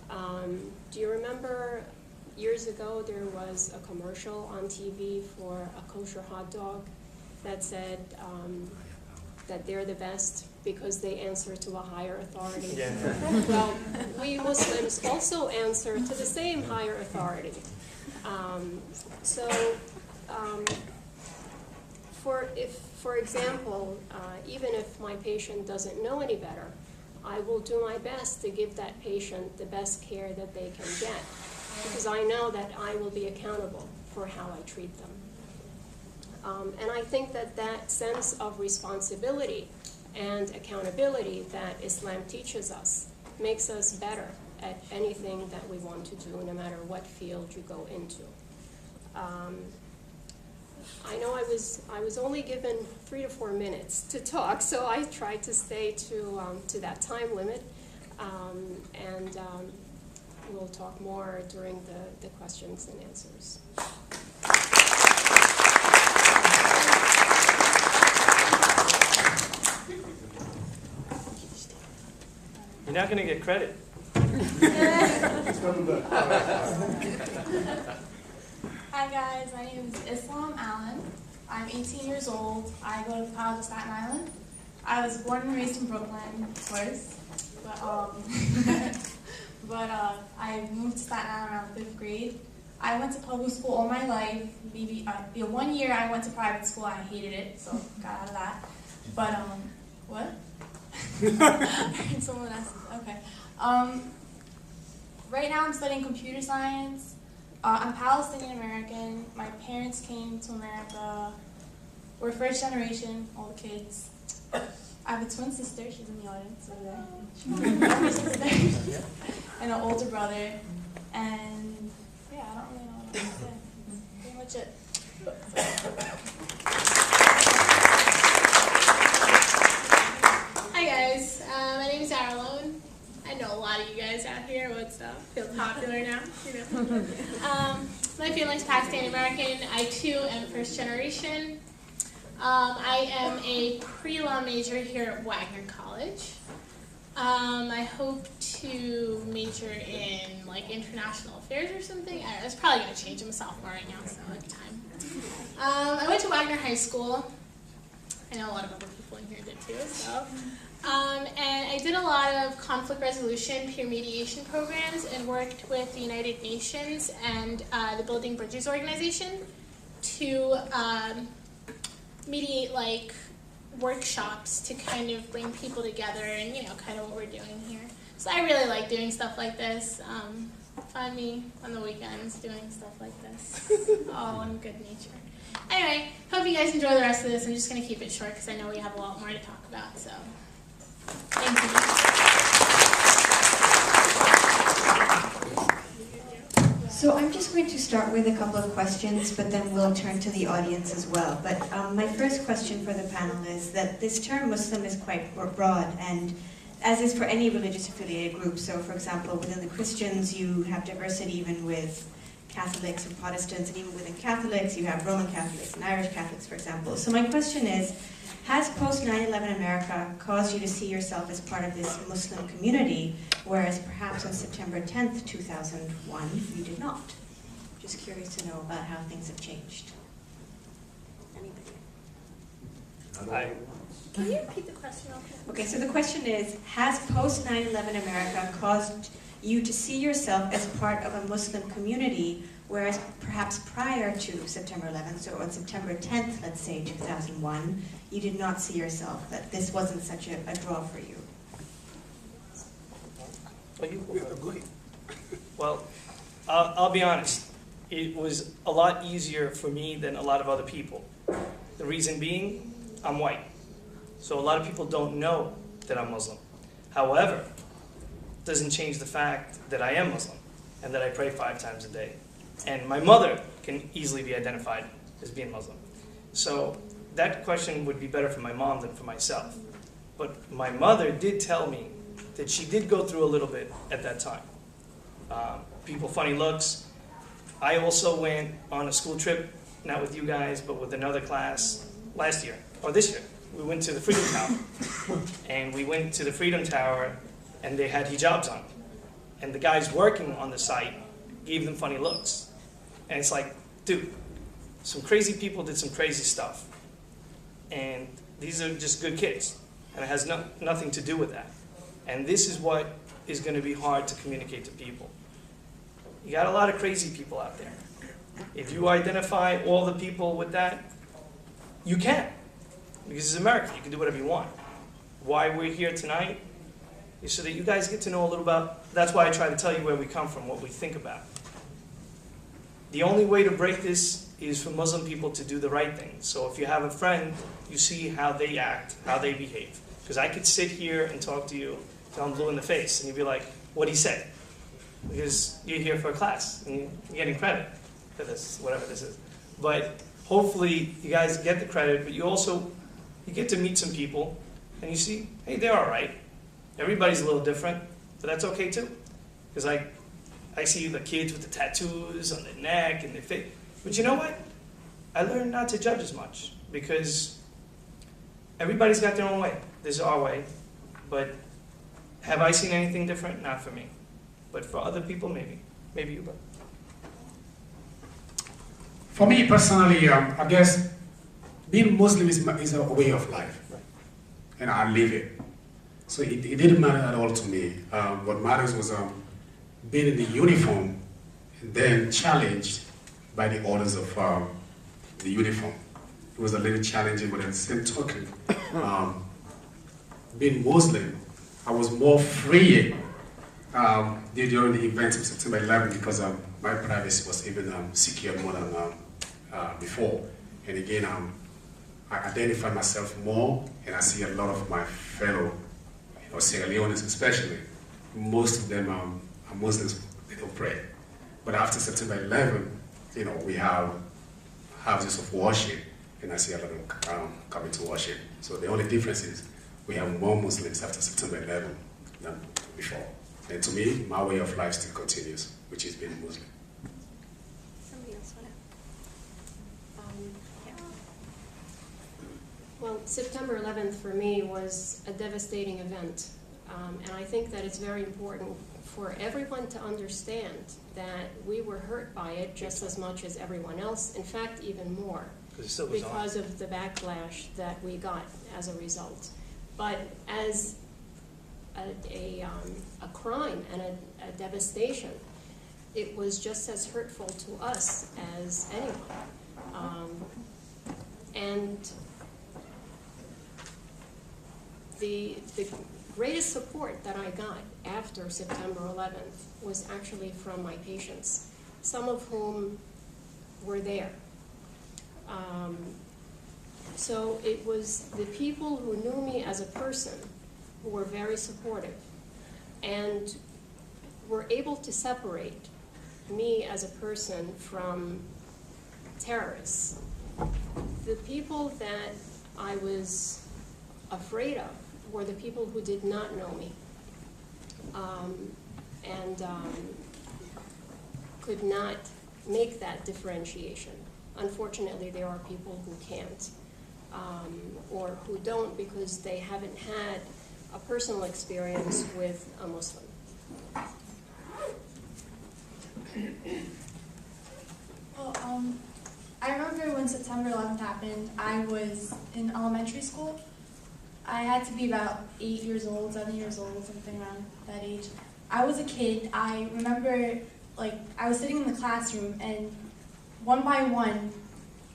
Do you remember years ago there was a commercial on TV for a kosher hot dog that said that they're the best because they answer to a higher authority? Yeah. Well, we Muslims also answer to the same higher authority. For example, even if my patient doesn't know any better, I will do my best to give that patient the best care that they can get, because I know that I will be accountable for how I treat them. And I think that that sense of responsibility and accountability that Islam teaches us makes us better at anything that we want to do, no matter what field you go into. I know I was only given 3 to 4 minutes to talk, so I tried to stay to that time limit, and we'll talk more during the questions and answers. You're not going to get credit. Hi guys, my name is Allan. I'm 18 years old. I go to the College of Staten Island. I was born and raised in Brooklyn, of course, but I moved to Staten Island around 5th grade. I went to public school all my life. Maybe 1 year I went to private school. I hated it, so got out of that. But what? Someone asked. Okay. Right now I'm studying computer science. I'm Palestinian American. My parents came to America. We're first generation, all the kids. I have a twin sister. She's in the audience over there. And an older brother. And yeah, I don't really know what else to say. That's pretty much it. Hi guys, my name is Zara Lone. I know a lot of you guys out here. What's up? Feel popular now, you know. My family's Pakistani American. I too am first generation. I am a pre-law major here at Wagner College. I hope to major in like international affairs or something. I was probably going to change. I'm a sophomore right now, so I have time. I went to Wagner High School. I know a lot of other people in here did too. So, and I did a lot of conflict resolution, peer mediation programs, and worked with the United Nations and the Building Bridges organization to mediate like workshops to kind of bring people together, and you know, kind of what we're doing here. So I really like doing stuff like this. Find me on the weekends doing stuff like this, all in good nature. Anyway, hope you guys enjoy the rest of this. I'm just going to keep it short because I know we have a lot more to talk about. So, thank you. So I'm just going to start with a couple of questions, but then we'll turn to the audience as well. But my first question for the panel is that this term Muslim is quite broad, and as is for any religious affiliated group. So, for example, within the Christians, you have diversity even with Catholics and Protestants, and even within Catholics, you have Roman Catholics and Irish Catholics, for example. So my question is, has post-9/11 America caused you to see yourself as part of this Muslim community, whereas perhaps on September 10th, 2001, you did not? Just curious to know about how things have changed. Anybody? Can you repeat the question? Okay, so the question is, has post-9/11 America caused you to see yourself as part of a Muslim community, whereas perhaps prior to September 11th, so on September 10th, let's say, 2001, you did not see yourself, that this wasn't such a draw for you? Well, I'll be honest. It was a lot easier for me than a lot of other people. The reason being, I'm white. So a lot of people don't know that I'm Muslim. However, doesn't change the fact that I am Muslim and that I pray 5 times a day. And my mother can easily be identified as being Muslim. So that question would be better for my mom than for myself. But my mother did tell me that she did go through a little bit at that time. People, funny looks, I also went on a school trip, not with you guys, but with another class last year, or this year. We went to the Freedom Tower. And we went to the Freedom Tower, and they had hijabs on. And the guys working on the site gave them funny looks. And it's like, dude, some crazy people did some crazy stuff. And these are just good kids. And it has nothing to do with that. And this is what is going to be hard to communicate to people. You got a lot of crazy people out there. If you identify all the people with that, you can. Because it's America, you can do whatever you want. Why we're here tonight is so that you guys get to know a little about, that's why I try to tell you where we come from, what we think about. The only way to break this is for Muslim people to do the right thing. So if you have a friend, you see how they act, how they behave. Because I could sit here and talk to you till I'm blue in the face, and you'd be like, what'd he say? Because you're here for a class, and you're getting credit for this, whatever this is. But hopefully you guys get the credit, but you get to meet some people, and you see, hey, they're all right. Everybody's a little different, but that's okay too. Because I see the kids with the tattoos on their neck and their face. But you know what? I learned not to judge as much, because everybody's got their own way. This is our way. But have I seen anything different? Not for me. But for other people, maybe. Maybe you, brother. For me personally, I guess being Muslim is a way of life, and I live it. So it didn't matter at all to me. What matters was being in the uniform and then challenged by the orders of the uniform. It was a little challenging, but at the same token, being Muslim, I was more free during the events of September 11 because my privacy was even secured more than before. And again, I identify myself more, and I see a lot of my fellow, Sierra Leoneans especially. Most of them are Muslims, they don't pray. But after September 11, we have houses of worship, and I see a lot of them coming to worship. So the only difference is we have more Muslims after September 11 than before. And to me, my way of life still continues, which is being Muslim. Somebody else want to? Well, September 11th for me was a devastating event. And I think that it's very important for everyone to understand that we were hurt by it just as much as everyone else, in fact, even more, because of the backlash that we got as a result. But as a crime and a devastation, it was just as hurtful to us as anyone. And the greatest support that I got after September 11th was actually from my patients, some of whom were there. So it was the people who knew me as a person who were very supportive and were able to separate me as a person from terrorists. The people that I was afraid of were the people who did not know me and could not make that differentiation. Unfortunately, there are people who can't or who don't because they haven't had a personal experience with a Muslim. Well, I remember when September 11th happened, I was in elementary school. I had to be about 8 years old, 7 years old, something around that age. I was a kid. I remember, I was sitting in the classroom, and one by one,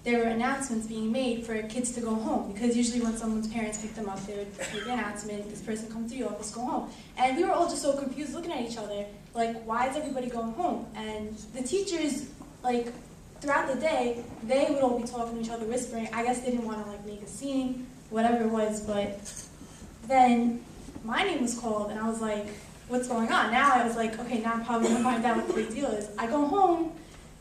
there were announcements being made for kids to go home, because usually when someone's parents pick them up, they would make an announcement, this person comes to your office, go home. And we were all just so confused looking at each other, why is everybody going home? And the teachers, throughout the day, they would all be talking to each other, whispering. I guess they didn't want to, make a scene, whatever it was, but then my name was called, and I was like, what's going on? Now I was like, okay, now I'm probably going to find out what the big deal is. I go home.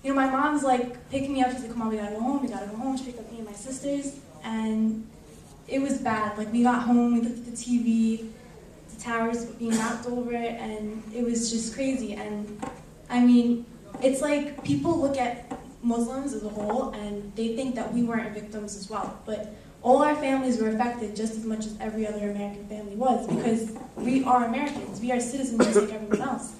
My mom's picking me up. She's like, come on, we gotta go home, we gotta go home. She picked up me and my sisters, and it was bad. We got home, we looked at the TV, the towers being knocked over, and it was just crazy. And I mean, it's like people look at Muslims as a whole and they think that we weren't victims as well. But all our families were affected just as much as every other American family was, because we are Americans. We are citizens just like everyone else.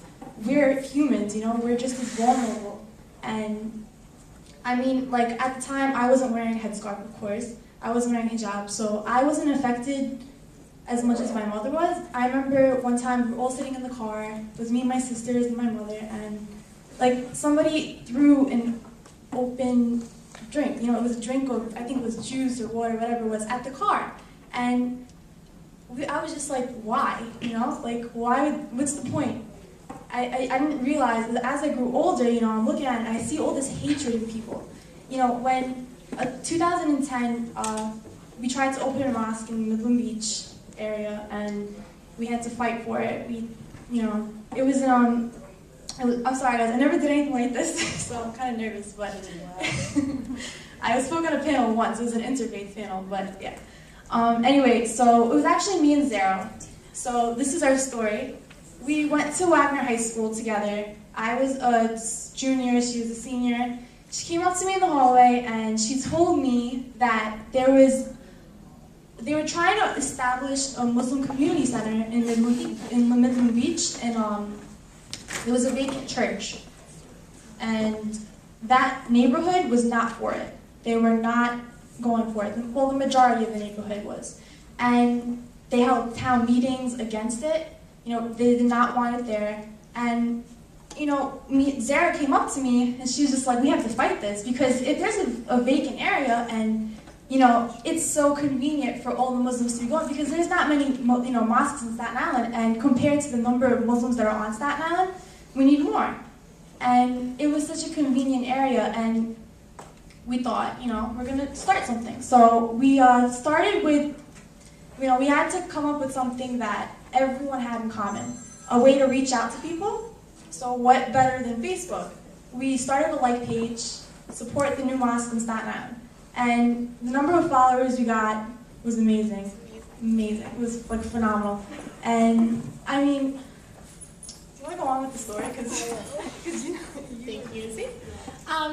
We're humans, you know, we're just as vulnerable. And I mean, like at the time, I wasn't wearing a headscarf, of course. I wasn't wearing hijab, so I wasn't affected as much as my mother was. I remember one time we were all sitting in the car. It was me and my sisters and my mother, and like somebody threw an open drink. You know, it was a drink of, I think it was juice or water, whatever it was, at the car. And I was just like, why? You know, like why? What's the point? I didn't realize that as I grew older, you know, I'm looking at it and I see all this hatred in people. You know, when 2010, we tried to open a mosque in Midland Beach area, and we had to fight for it. You know, it was I'm sorry guys, I never did anything like this, so I'm kind of nervous, but I spoke on a panel once. It was an interfaith panel, but yeah. Anyway, so it was actually me and Zara. So this is our story. We went to Wagner High School together. I was a junior, she was a senior. She came up to me in the hallway and she told me that they were trying to establish a Muslim community center in Midland Beach, and there was a vacant church. And that neighborhood was not for it. They were not going for it. Well, the majority of the neighborhood was. And they held town meetings against it. You know, they did not want it there. And, you know, Zara came up to me and she was just like, we have to fight this, because if there's a vacant area and, you know, it's so convenient for all the Muslims to be going, because there's not many, you know, mosques in Staten Island, and compared to the number of Muslims that are on Staten Island, we need more. And it was such a convenient area, and we thought, you know, we're gonna start something. So we started with, you know, we had to come up with something that everyone had in common, a way to reach out to people. So what better than Facebook? We started a like page, support the new mosque in Staten Island. And the number of followers we got was amazing. Amazing. It was like phenomenal. And I mean, do you want to go on with the story? Because you know, Thank you, Izzy.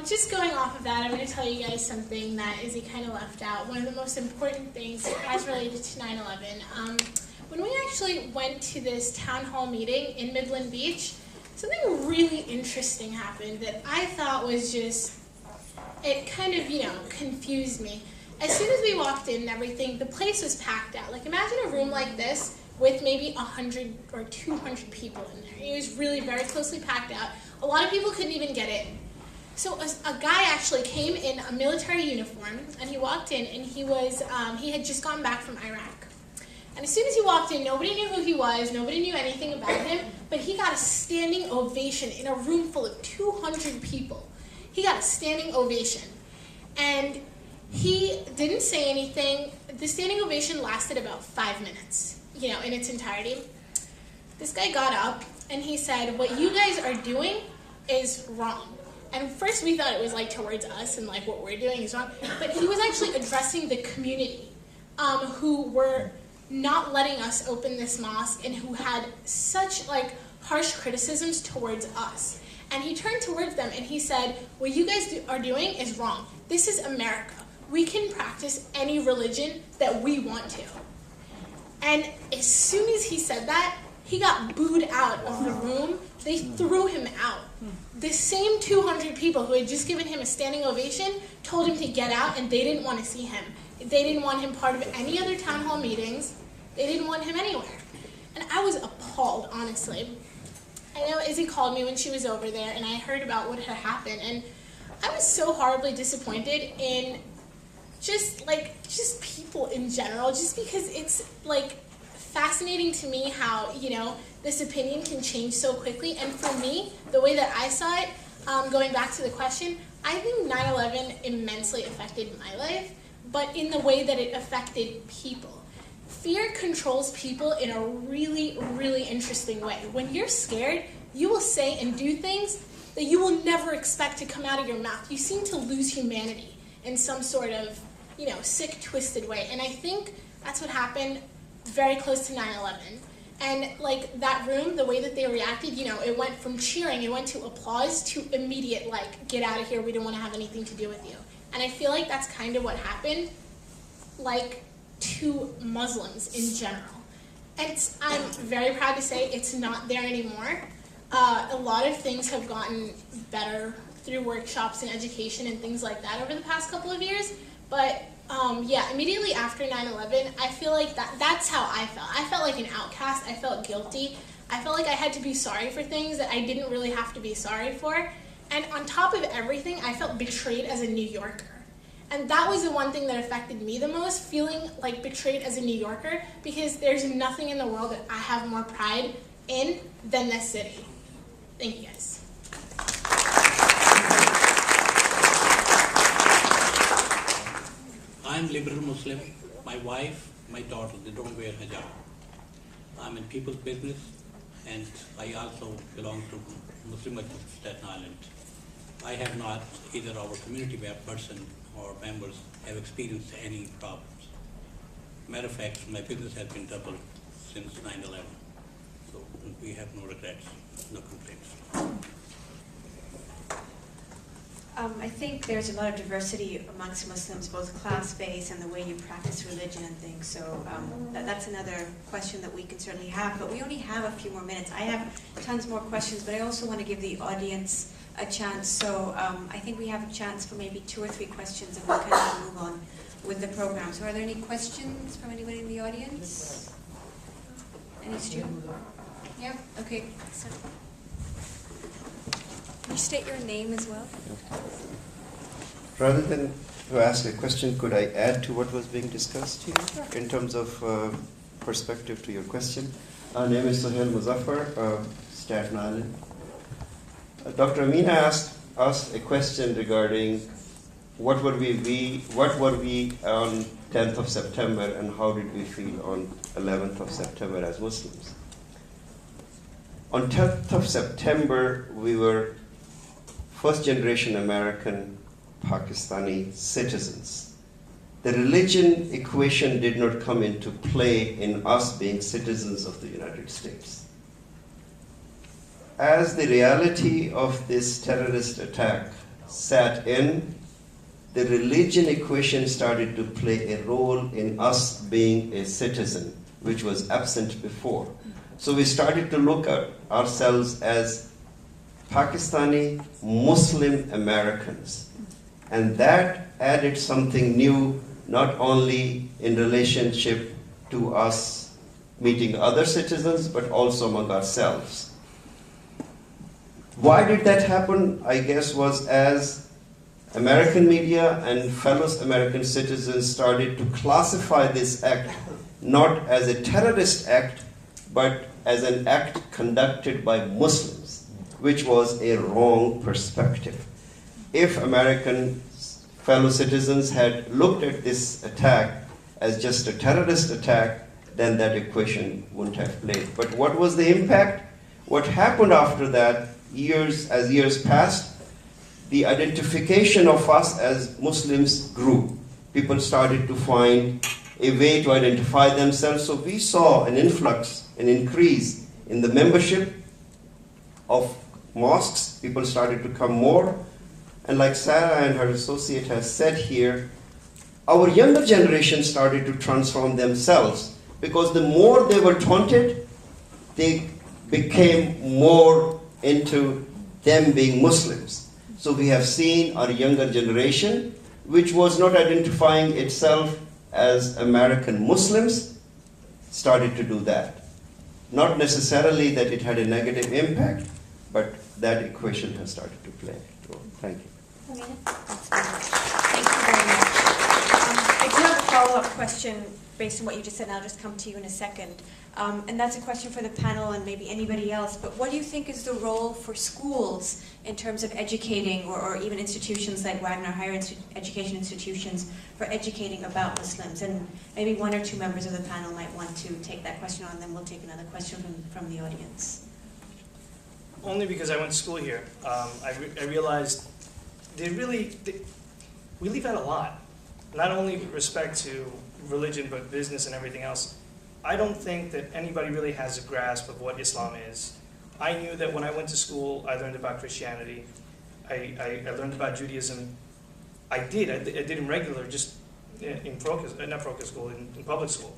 Just going off of that, I'm going to tell you guys something that Izzy kind of left out. One of the most important things as related to 9/11. When we actually went to this town hall meeting in Midland Beach, something really interesting happened that I thought was just, it kind of, you know, confused me. As soon as we walked in and everything, the place was packed out. Like, imagine a room like this with maybe 100 or 200 people in there. It was really very closely packed out. A lot of people couldn't even get in. So a guy actually came in a military uniform, and he walked in, and he had just gone back from Iraq. And as soon as he walked in, nobody knew who he was, nobody knew anything about him, but he got a standing ovation in a room full of 200 people. He got a standing ovation. And he didn't say anything. The standing ovation lasted about 5 minutes, you know, in its entirety. This guy got up and he said, what you guys are doing is wrong. And first we thought it was like towards us and like what we're doing is wrong. But he was actually addressing the community who were not letting us open this mosque and who had such like harsh criticisms towards us. And he turned towards them and he said, what you guys are doing is wrong. This is America. We can practice any religion that we want to. And as soon as he said that, he got booed out of the room. They threw him out. The same 200 people who had just given him a standing ovation told him to get out, and they didn't want to see him. They didn't want him part of any other town hall meetings. They didn't want him anywhere. And I was appalled, honestly. I know Izzy called me when she was over there, and I heard about what had happened, and I was so horribly disappointed in just people in general, just because it's like fascinating to me how, you know, this opinion can change so quickly. And for me, the way that I saw it, going back to the question, I think 9/11 immensely affected my life, but in the way that it affected people. Fear controls people in a really, really interesting way. When you're scared, you will say and do things that you will never expect to come out of your mouth. You seem to lose humanity in some sort of, sick, twisted way. And I think that's what happened very close to 9/11. And like that room, the way that they reacted, you know, it went from cheering, it went to applause to immediate like, get out of here, we don't want to have anything to do with you. And I feel like that's kind of what happened, like, to Muslims in general. And I'm very proud to say it's not there anymore. A lot of things have gotten better through workshops and education and things like that over the past couple of years. But yeah, immediately after 9/11, I feel like that's how I felt. I felt like an outcast. I felt guilty. I felt like I had to be sorry for things that I didn't really have to be sorry for. And on top of everything, I felt betrayed as a New Yorker. And that was the one thing that affected me the most, feeling like betrayed as a New Yorker, because there's nothing in the world that I have more pride in than this city. Thank you guys. I'm liberal Muslim. My wife, my daughter, they don't wear hijab. I'm in people's business, and I also belong to Muslim Americans of Staten Island. I have not, either our community person or members have experienced any problems. Matter of fact, my business has been doubled since 9/11. So we have no regrets, no complaints. I think there's a lot of diversity amongst Muslims, both class-based and the way you practice religion and things. So that's another question that we can certainly have. But we only have a few more minutes. I have tons more questions, but I also want to give the audience a chance. So I think we have a chance for maybe 2 or 3 questions, and we'll kind of move on with the program. So are there any questions from anybody in the audience? Any student? Yeah? Okay. So, can you state your name as well? Rather than to ask a question, could I add to what was being discussed here in terms of perspective to your question? Our name is Syed Muzaffar, Staten Island. Dr. Ameena asked us a question regarding what were we on 10th of September and how did we feel on 11th of September as Muslims. On 10th of September, we were first generation American Pakistani citizens. The religion equation did not come into play in us being citizens of the United States. As the reality of this terrorist attack sat in, the religion equation started to play a role in us being a citizen, which was absent before. So we started to look at ourselves as Pakistani Muslim Americans. And that added something new, not only in relationship to us meeting other citizens, but also among ourselves. Why did that happen? I guess was as American media and fellow American citizens started to classify this act not as a terrorist act, but as an act conducted by Muslims, which was a wrong perspective. If American fellow citizens had looked at this attack as just a terrorist attack, then that equation wouldn't have played. But what was the impact? What happened after that, as years passed, the identification of us as Muslims grew. People started to find a way to identify themselves. So we saw an influx, an increase in the membership of mosques. People started to come more. And like Sarah and her associate has said here, our younger generation started to transform themselves because the more they were taunted, they became more into them being Muslims. So we have seen our younger generation, which was not identifying itself as American Muslims, started to do that. Not necessarily that it had a negative impact, but that equation has started to play. So, thank you. Thank you very much. I do have a follow-up question based on what you just said, and I'll just come to you in a second. And that's a question for the panel and maybe anybody else, but what do you think is the role for schools in terms of educating, or even institutions like Wagner higher education institutions, for educating about Muslims? And maybe 1 or 2 members of the panel might want to take that question on, and then we'll take another question from the audience. Only because I went to school here. I realized we leave out a lot. Not only with respect to religion, but business and everything else. I don't think that anybody really has a grasp of what Islam is. I knew that when I went to school, I learned about Christianity. I learned about Judaism. I did in regular, just in not parochial school, in public school.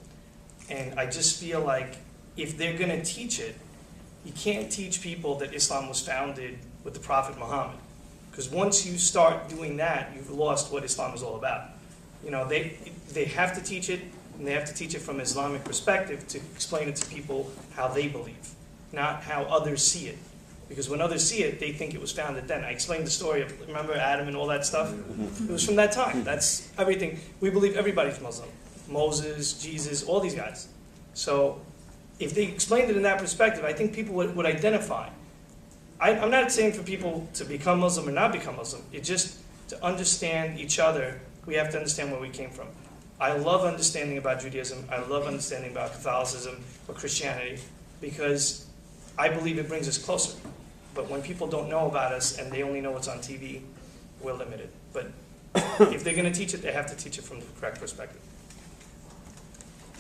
And I just feel like if they're going to teach it, you can't teach people that Islam was founded with the Prophet Muhammad. Because once you start doing that, you've lost what Islam is all about. You know, they have to teach it, and they have to teach it from an Islamic perspective to explain it to people how they believe, not how others see it. Because when others see it, they think it was founded then. I explained the story of, remember Adam and all that stuff? It was from that time. That's everything. We believe everybody's Muslim. Moses, Jesus, all these guys. So if they explained it in that perspective, I think people would identify. I'm not saying for people to become Muslim or not become Muslim. It's just to understand each other, we have to understand where we came from. I love understanding about Judaism. I love understanding about Catholicism or Christianity because I believe it brings us closer. But when people don't know about us and they only know what's on TV, we're limited. But if they're going to teach it, they have to teach it from the correct perspective.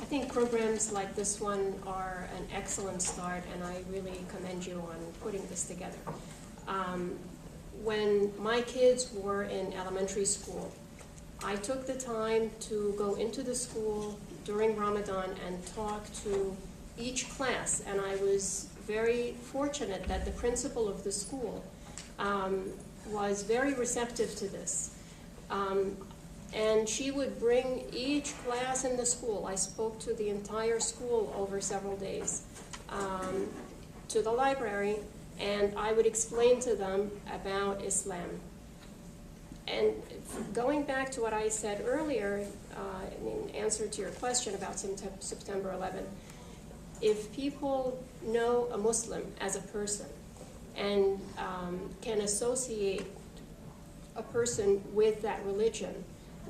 I think programs like this one are an excellent start, and I really commend you on putting this together. When my kids were in elementary school, I took the time to go into the school during Ramadan and talk to each class, and I was very fortunate that the principal of the school was very receptive to this. And she would bring each class in the school, I spoke to the entire school over several days, to the library, and I would explain to them about Islam. And going back to what I said earlier, in answer to your question about September 11th, if people know a Muslim as a person and can associate a person with that religion,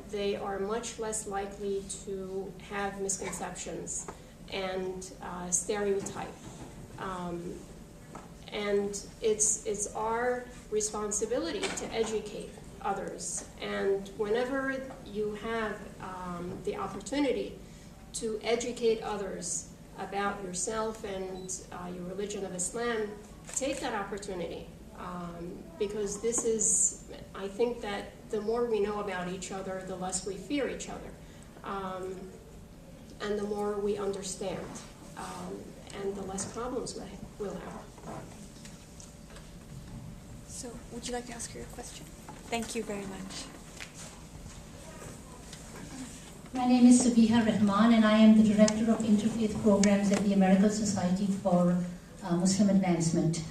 they are much less likely to have misconceptions and stereotype. And it's our responsibility to educate others. And whenever you have the opportunity to educate others about yourself and your religion of Islam, take that opportunity. Because this is, I think that the more we know about each other, the less we fear each other. And the more we understand, and the less problems we'll have. So, would you like to ask your question? Thank you very much. My name is Sabiha Rahman, and I am the Director of Interfaith Programs at the American Society for Muslim Advancement.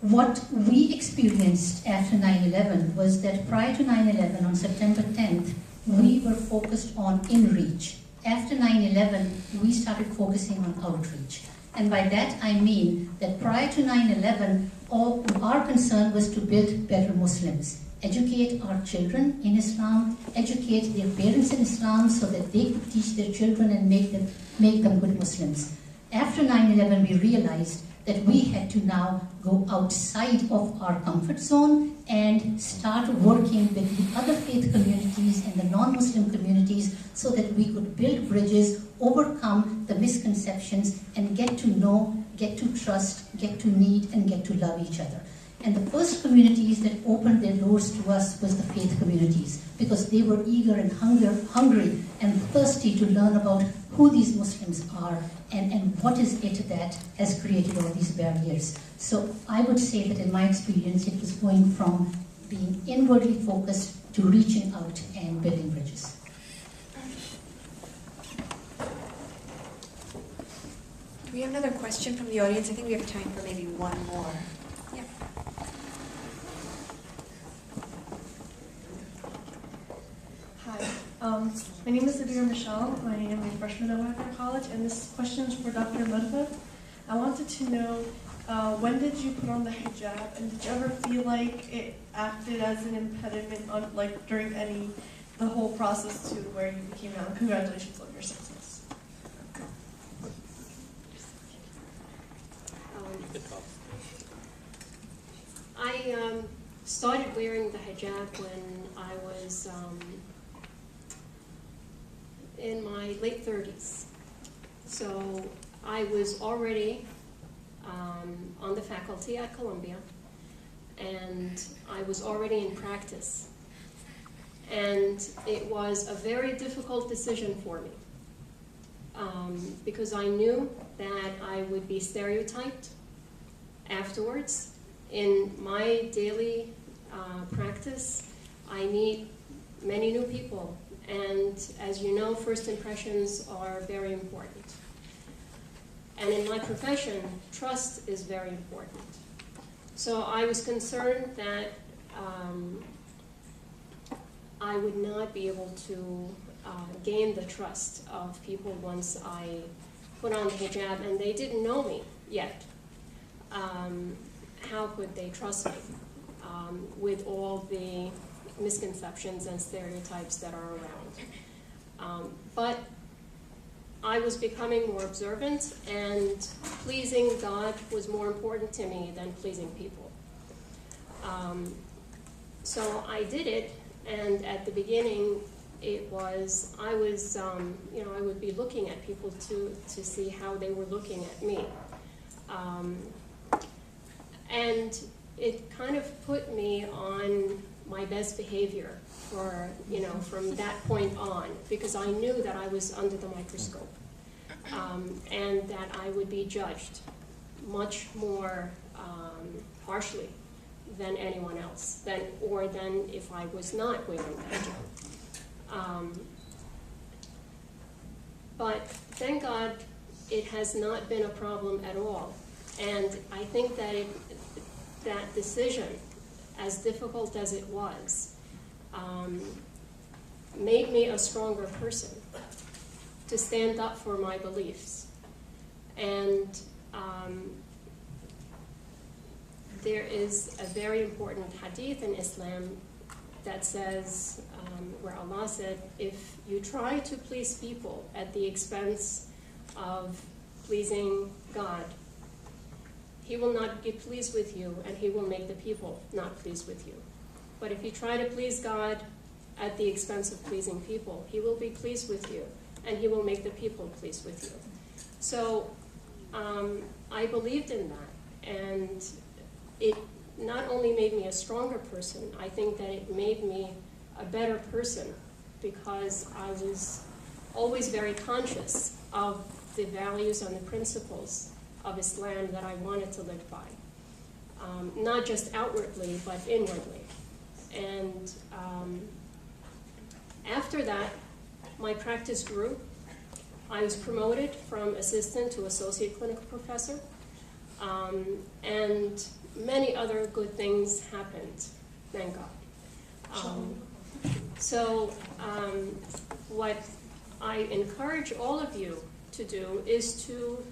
What we experienced after 9/11 was that prior to 9/11, on September 10th, we were focused on in-reach. After 9/11, we started focusing on outreach. And by that I mean that prior to 9/11, our concern was to build better Muslims, educate our children in Islam, educate their parents in Islam so that they could teach their children and make them good Muslims. After 9/11, we realized that we had to now go outside of our comfort zone and start working with the other faith communities and the non-Muslim communities so that we could build bridges, overcome the misconceptions, and get to know, get to trust, get to need, and get to love each other. And the first communities that opened their doors to us was the faith communities, because they were eager and hungry and thirsty to learn about who these Muslims are and what is it that has created all these barriers. So I would say that in my experience, it was going from being inwardly focused to reaching out and building bridges. We have another question from the audience. I think we have time for maybe one more. Yeah. Hi, my name is Adira Michelle. I am a freshman at Wagner College, and this question is for Dr. Mervat. I wanted to know, when did you put on the hijab, and did you ever feel like it acted as an impediment on, like, during the whole process to where you became now? Congratulations on your success. I started wearing the hijab when I was in my late 30s. So I was already on the faculty at Columbia, and I was already in practice. And it was a very difficult decision for me because I knew that I would be stereotyped afterwards. In my daily practice, I meet many new people, and as you know, first impressions are very important. And in my profession, trust is very important. So I was concerned that I would not be able to gain the trust of people once I put on the hijab, and they didn't know me yet. How could they trust me with all the misconceptions and stereotypes that are around? But I was becoming more observant, and pleasing God was more important to me than pleasing people. So I did it, and at the beginning, I would be looking at people to see how they were looking at me. And it kind of put me on my best behavior from that point on, because I knew that I was under the microscope, and that I would be judged much more harshly than anyone else, than if I was not wearing that hijab. But thank God it has not been a problem at all. And I think that that decision, as difficult as it was, made me a stronger person to stand up for my beliefs. And there is a very important hadith in Islam that says, where Allah said, if you try to please people at the expense of pleasing God, He will not be pleased with you, and He will make the people not pleased with you. But if you try to please God at the expense of pleasing people, He will be pleased with you, and He will make the people pleased with you. So I believed in that, and it not only made me a stronger person, I think that it made me a better person, because I was always very conscious of the values and the principles of Islam that I wanted to live by, not just outwardly, but inwardly. And after that, my practice grew. I was promoted from assistant to associate clinical professor, and many other good things happened, thank God. What I encourage all of you to do is to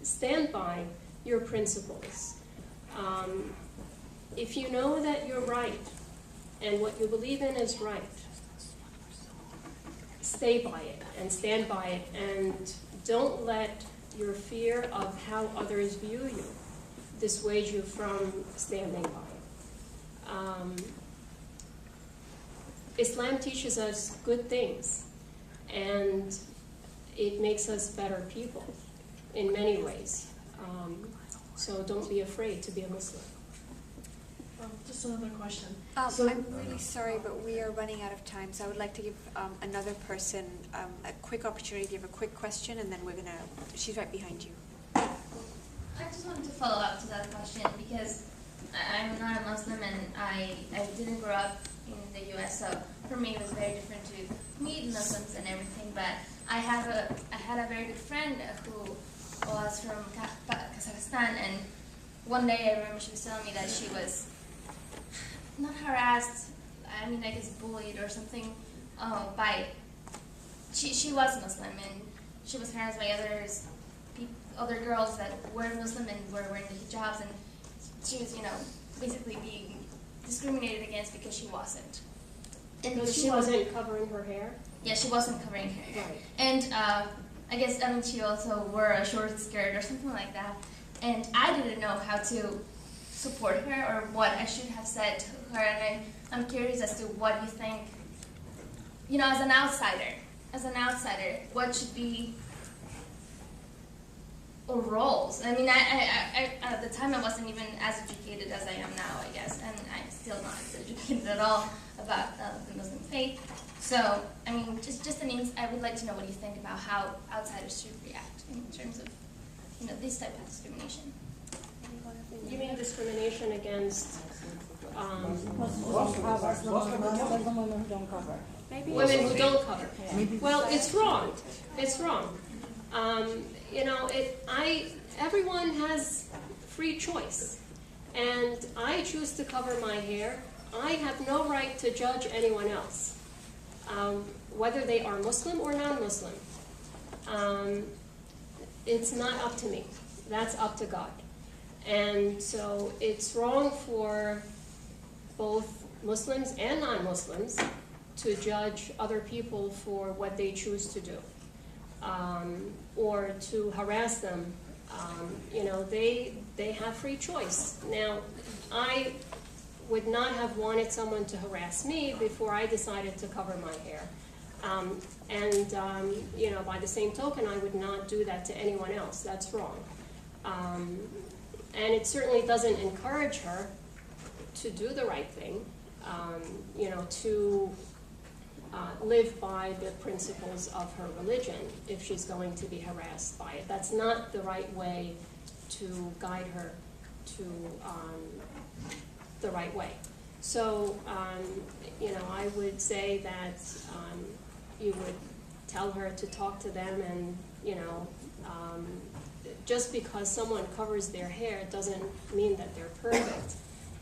stand by your principles. If you know that you're right and what you believe in is right, stay by it and stand by it, and don't let your fear of how others view you dissuade you from standing by it. Islam teaches us good things, and it makes us better people in many ways. So don't be afraid to be a Muslim. Just another question. I'm really sorry, but we are running out of time, so I would like to give another person a quick opportunity to give a quick question, and then she's right behind you. I just wanted to follow up to that question, because I'm not a Muslim, and I didn't grow up in the U.S., so for me it was very different to meet Muslims and everything. But I had a very good friend who was from Kazakhstan, and one day I remember she was telling me that she was not harassed, I guess bullied or something, she was Muslim, and she was harassed by other girls that were Muslim and were wearing the hijabs, and she was, basically being discriminated against because she wasn't. And because she wasn't covering her hair? Yeah, she wasn't covering her hair. Right. And I guess, she also wore a short skirt or something like that. And I didn't know how to support her or what I should have said to her. And I'm curious as to what you think, as an outsider, as an outsider, what should be our roles? I mean, I at the time I wasn't even as educated as I am now, I guess, and I'm still not as educated at all about the Muslim faith. So, I mean, just I would like to know what you think about how outsiders should react in terms of, you know, this type of discrimination. You mean discrimination against women who don't cover? Well, it's wrong. It's wrong. You know, everyone has free choice, and I choose to cover my hair. I have no right to judge anyone else, whether they are Muslim or non-Muslim. It's not up to me. That's up to God. And so it's wrong for both Muslims and non-Muslims to judge other people for what they choose to do, or to harass them. You know, they have free choice. Now, I would not have wanted someone to harass me before I decided to cover my hair. You know, by the same token, I would not do that to anyone else. That's wrong. And it certainly doesn't encourage her to do the right thing, you know, to live by the principles of her religion if she's going to be harassed by it. That's not the right way to guide her to the right way. So, you know, I would say that you would tell her to talk to them, and, you know, just because someone covers their hair doesn't mean that they're perfect.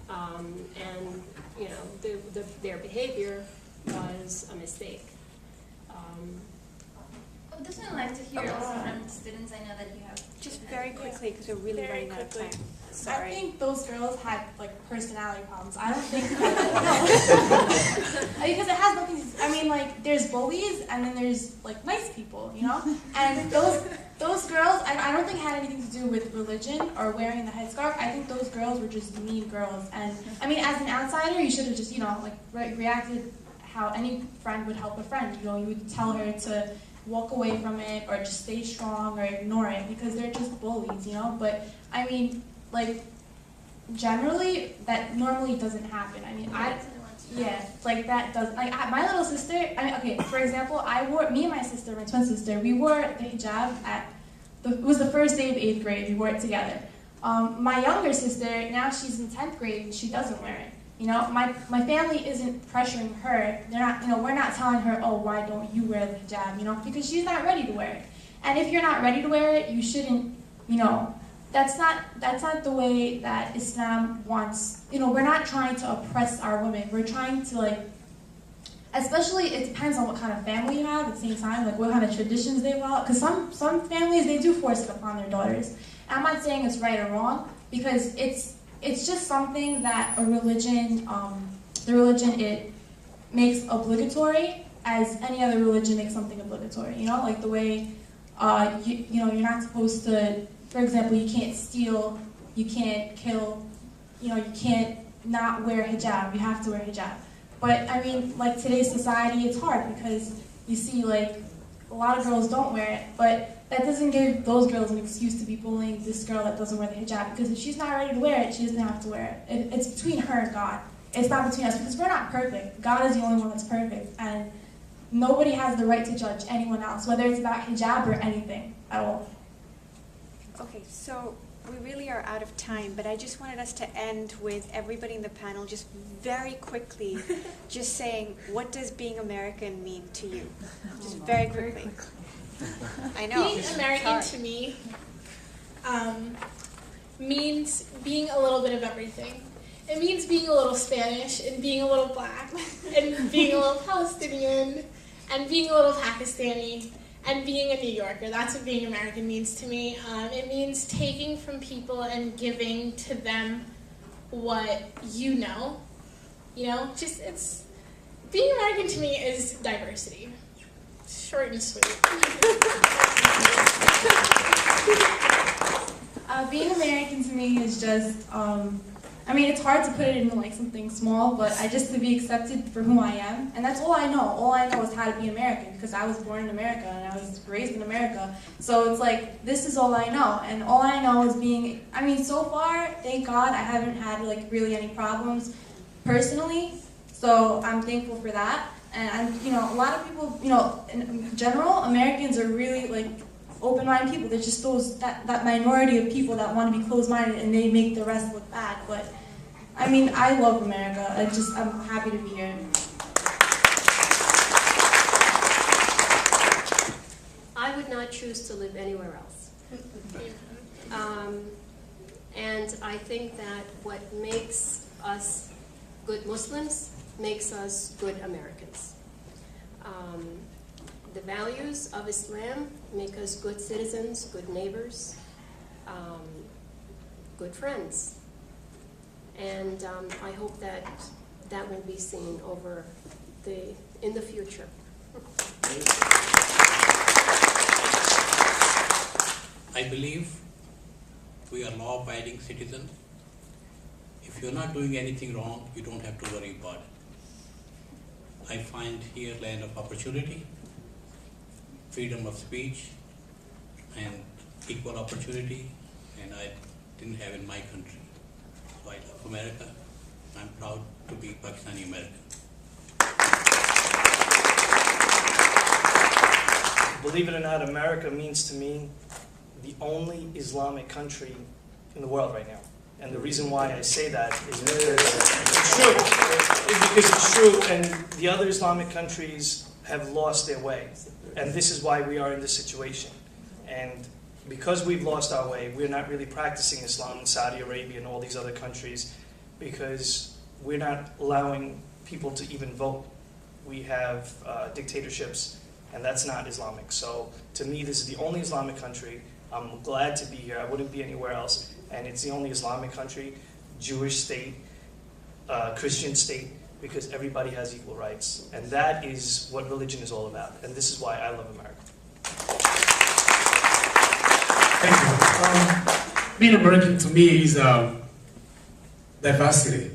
And, you know, their behavior was a mistake. I would definitely like to hear also from the students. I know that you have... Just very quickly, because we're really running out of time. I think those girls had like personality problems. I don't think because it has nothing to, I mean, like, there's bullies and then there's like nice people, you know? And those girls, I don't think had anything to do with religion or wearing the headscarf. I think those girls were just mean girls. And I mean, as an outsider, you should have just, you know, like reacted how any friend would help a friend. You know, you would tell her to walk away from it or just stay strong or ignore it because they're just bullies, you know? But I mean, like, generally, that normally doesn't happen. I mean, like that does, like, my little sister, I mean, okay, for example, me and my sister, my twin sister, we wore the hijab it was the first day of 8th grade, we wore it together. My younger sister, now she's in 10th grade and she doesn't wear it. You know, my family isn't pressuring her. They're not, you know, we're not telling her, oh, why don't you wear the hijab, you know, because she's not ready to wear it. And if you're not ready to wear it, you shouldn't, you know, that's not the way that Islam wants, you know, we're not trying to oppress our women. We're trying to, like, especially, it depends on what kind of family you have at the same time, like what kind of traditions they follow, because some families, they do force it upon their daughters. And I'm not saying it's right or wrong, because it's just something that a religion, the religion, it makes obligatory, as any other religion makes something obligatory, you know, like the way, you know, you're not supposed to, for example, you can't steal, you can't kill, you know, you can't not wear hijab, you have to wear hijab. But I mean, like today's society, it's hard because you see, like, a lot of girls don't wear it, but that doesn't give those girls an excuse to be bullying this girl that doesn't wear the hijab, because if she's not ready to wear it, she doesn't have to wear it. It's between her and God. It's not between us, because we're not perfect. God is the only one that's perfect, and nobody has the right to judge anyone else, whether it's about hijab or anything at all. Okay, so we really are out of time, but I just wanted us to end with everybody in the panel just very quickly just saying, what does being American mean to you? Just very quickly. I know. Being American to me means being a little bit of everything. It means being a little Spanish and being a little black and being a little Palestinian and being a little Pakistani and being a New Yorker. That's what being American means to me. It means taking from people and giving to them what you know. You know, just being American to me is diversity. Short and sweet. Being American to me is just I mean, it's hard to put it into like something small, but to be accepted for who I am, and that's all I know. All I know is how to be American, because I was born in America and I was raised in America. So it's like, this is all I know, and all I know is being, I mean, so far, thank God, I haven't had like really any problems personally, so I'm thankful for that. And you know, a lot of people, you know, in general, Americans are really like open-minded people. There's just that minority of people that want to be closed-minded and they make the rest look bad. But I mean, I love America. I'm happy to be here. I would not choose to live anywhere else. And I think that what makes us good Muslims makes us good Americans. The values of Islam make us good citizens, good neighbors, good friends. And I hope that that will be seen in the future. I believe we are law-abiding citizens. If you're not doing anything wrong, you don't have to worry about it. I find here land of opportunity, freedom of speech, and equal opportunity, and I didn't have in my country. So I love America. I'm proud to be Pakistani American. Believe it or not, America means to me the only Islamic country in the world right now. And the reason why I say that is because it's true. Because it's true, and the other Islamic countries have lost their way. And this is why we are in this situation. And because we've lost our way, we're not really practicing Islam in Saudi Arabia and all these other countries, because we're not allowing people to even vote. We have dictatorships, and that's not Islamic. So to me, this is the only Islamic country. I'm glad to be here. I wouldn't be anywhere else. And it's the only Islamic country, Jewish state, Christian state, because everybody has equal rights. And that is what religion is all about. And this is why I love America. Thank you. Being American to me is diversity.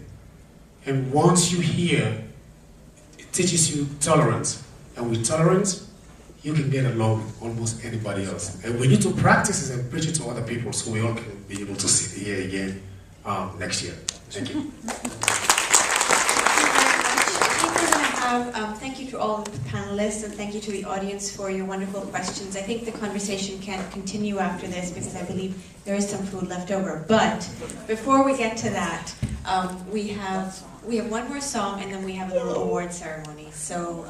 And once you hear, it teaches you tolerance. And with tolerance, you can get along with almost anybody else. And we need to practice it and preach it to other people so we all can be able to sit here again next year. Thank you. Thank you to all the panelists, and thank you to the audience for your wonderful questions. I think the conversation can continue after this because I believe there is some food left over. But before we get to that, we have one more song, and then we have a little award ceremony. So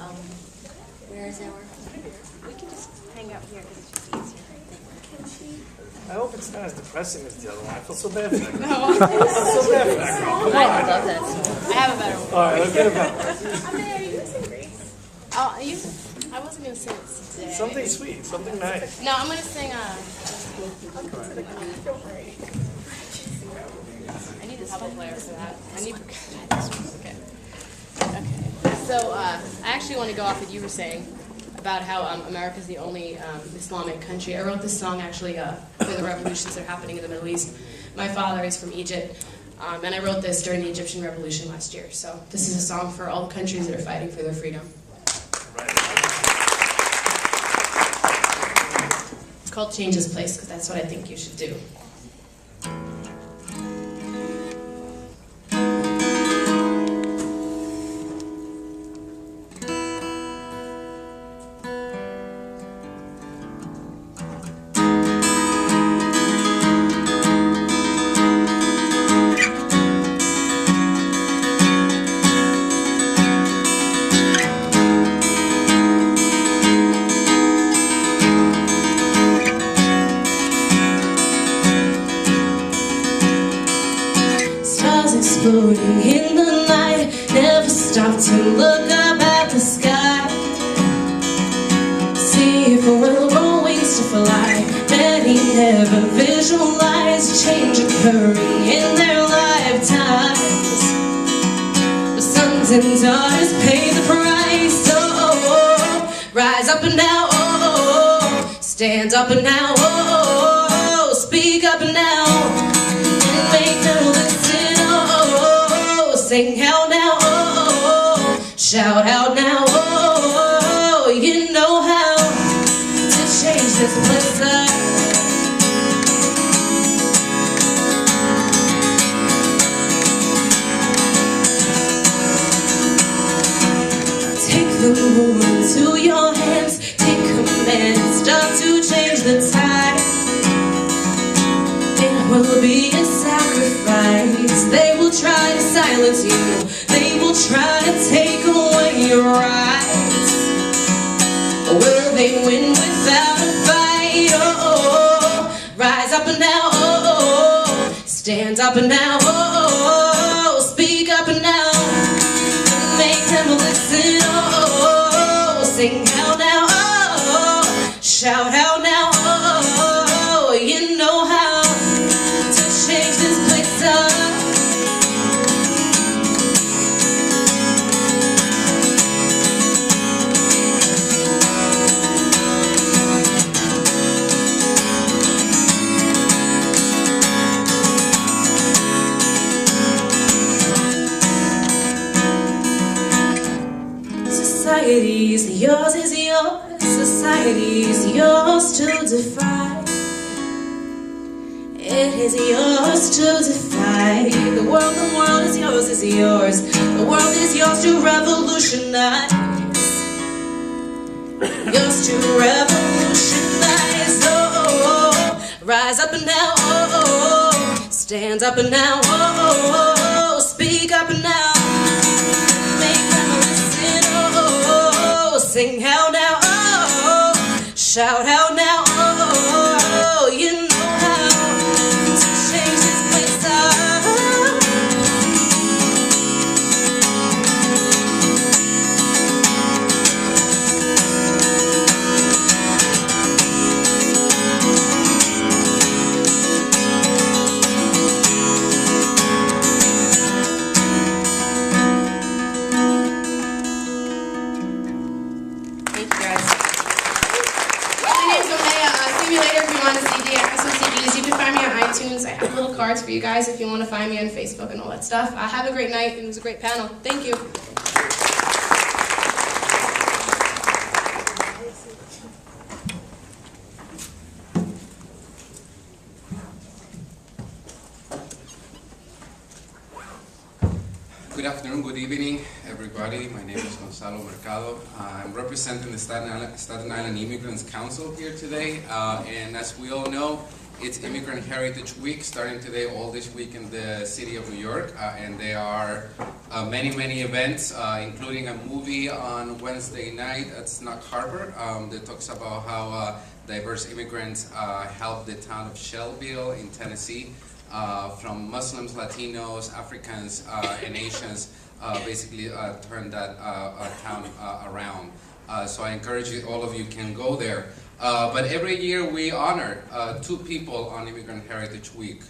where is our? We can just hang out here because it's just easier. I hope it's not as depressing as the other one. I feel so bad for that. No. I feel so bad for that. Come on. I love that song. I have a better one. All right, let's get a better one. Are you gonna sing Grace? Oh, I wasn't gonna sing it today. Something sweet, something nice. No, I'm gonna sing. I need a tabla player for that. I need. Okay. Okay. So I actually want to go off what you were saying about how America is the only Islamic country. I wrote this song actually for the revolutions that are happening in the Middle East. My father is from Egypt, and I wrote this during the Egyptian revolution last year. So this is a song for all the countries that are fighting for their freedom. It's called Change This Place, because that's what I think you should do. Exploding in the night, never stop to look up at the sky. See if a will grow wings to fly. Many never visualize change occurring in their lifetimes. The sons and daughters pay the price. Oh, rise up and now, oh, stand up and now, oh, speak up and now, and make no listen, oh. Sing hell now, oh, shout out now, oh, you know how to change this place up. Take the moment to your hands, take command, start to change the tide. It will be a sacrifice. They will try to silence you. They will try to take away your rights. Will they win without a fight? Oh, rise up and now, oh, stand up and now, oh, speak up and now, make them listen, oh, sing out now, oh, shout out now, oh, you know how to change this place up. Society's yours is yours, society's yours to defy. It is yours to defy. The world is yours, is yours. The world is yours to revolutionize. Yours to revolutionize. Oh, rise up and now, oh, stand up and now, oh, speak up and now. Sing out now, oh, shout out now, oh, you know how to change this place up. I have little cards for you guys if you want to find me on Facebook and all that stuff. Have a great night, and it was a great panel. Thank you. Good afternoon, good evening, everybody. My name is Gonzalo Mercado. I'm representing the Staten Island Immigrants Council here today. And as we all know, it's Immigrant Heritage Week, starting today all this week in the city of New York. And there are many, many events, including a movie on Wednesday night at Snug Harbor that talks about how diverse immigrants helped the town of Shelbyville in Tennessee. From Muslims, Latinos, Africans, and Asians, basically turn that town around. So I encourage you, all of you can go there. But every year we honor two people on Immigrant Heritage Week.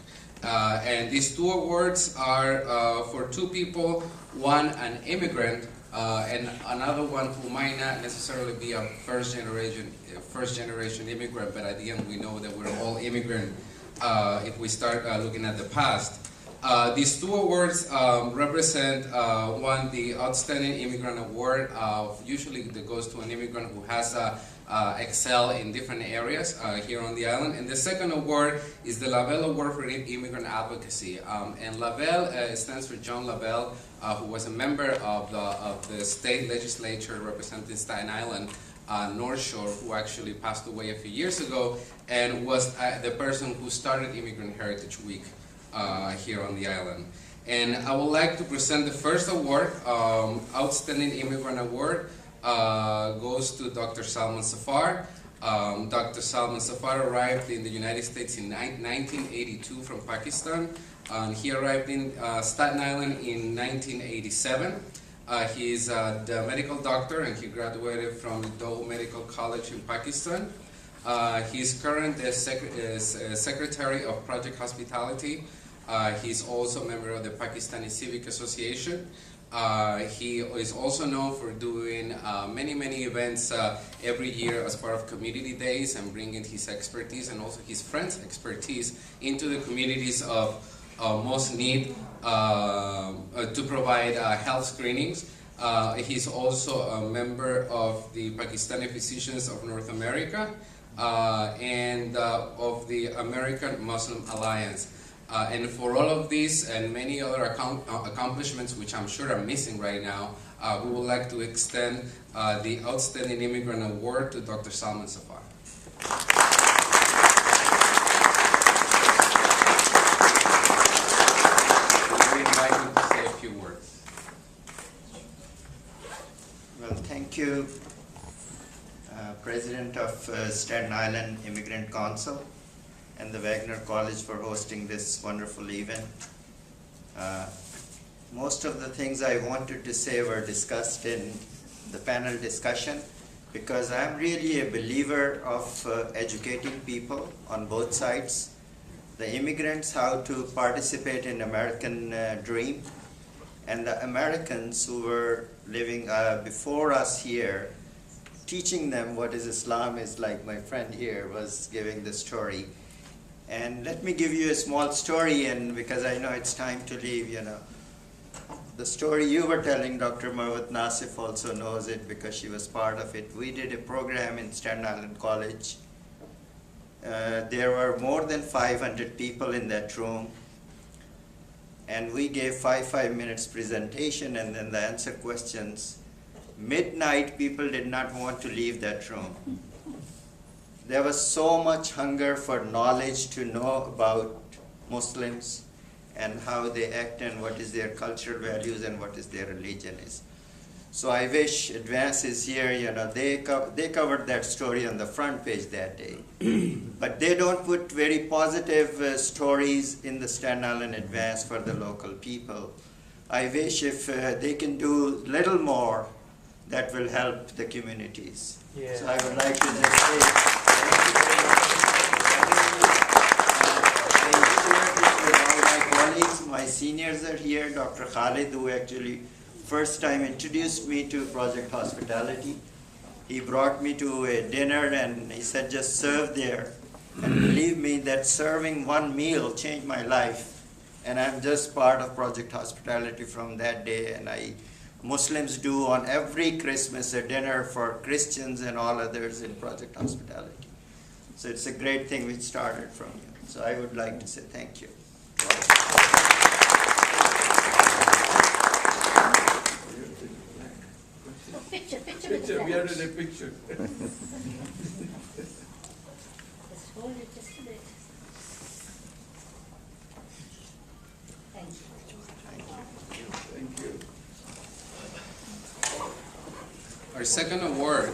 And these two awards are for two people, one an immigrant, and another one who might not necessarily be a first generation immigrant, but at the end we know that we're all immigrant if we start looking at the past. These two awards represent one, the Outstanding Immigrant Award, usually that goes to an immigrant who has excel in different areas here on the island. And the second award is the Lavelle Award for Immigrant Advocacy. And Lavelle stands for John Lavelle, who was a member of the state legislature representing Staten Island, North Shore, who actually passed away a few years ago, and was the person who started Immigrant Heritage Week here on the island. And I would like to present the first award, Outstanding Immigrant Award, goes to Dr. Salman Safar. Dr. Salman Safar arrived in the United States in 1982 from Pakistan. He arrived in Staten Island in 1987. He is the medical doctor, and he graduated from the Taub Medical College in Pakistan. He is currently Secretary of Project Hospitality. He's also a member of the Pakistani Civic Association. He is also known for doing many events every year as part of community days and bringing his expertise and also his friends' expertise into the communities of most need to provide health screenings. He's also a member of the Pakistani Physicians of North America and of the American Muslim Alliance. And for all of these and many other accomplishments, which I'm sure I'm missing right now, we would like to extend the Outstanding Immigrant Award to Dr. Salman Safar. We invite him to say a few words. Well, thank you, President of Staten Island Immigrant Council and the Wagner College for hosting this wonderful event. Most of the things I wanted to say were discussed in the panel discussion because I'm really a believer of educating people on both sides. The immigrants how to participate in American dream, and the Americans who were living before us here, teaching them what is Islam is, like my friend here was giving the story. And let me give you a small story, and because I know it's time to leave, you know. The story you were telling, Dr. Mervat Nassef also knows it because she was part of it. We did a program in Staten Island College. There were more than 500 people in that room. And we gave 5 minutes presentation and then the answer questions. Midnight, people did not want to leave that room. There was so much hunger for knowledge to know about Muslims and how they act and what is their cultural values and what is their religion is. So I wish Advance is here, you know, they covered that story on the front page that day. But they don't put very positive stories in the Staten Island Advance for the local people. I wish if they can do little more, that will help the communities. Yeah. So I would like to just say thank you very much. All my colleagues, my seniors are here, Dr. Khalid, who actually first time introduced me to Project Hospitality. He brought me to a dinner and he said, just serve there. And believe me, that serving one meal changed my life. And I'm just part of Project Hospitality from that day. And Muslims do on every Christmas a dinner for Christians and all others in Project Hospitality. So it's a great thing which started from you. So I would like to say thank you. Picture, we are in a picture. Just hold it just a bit. Thank you. Thank you. Our second award,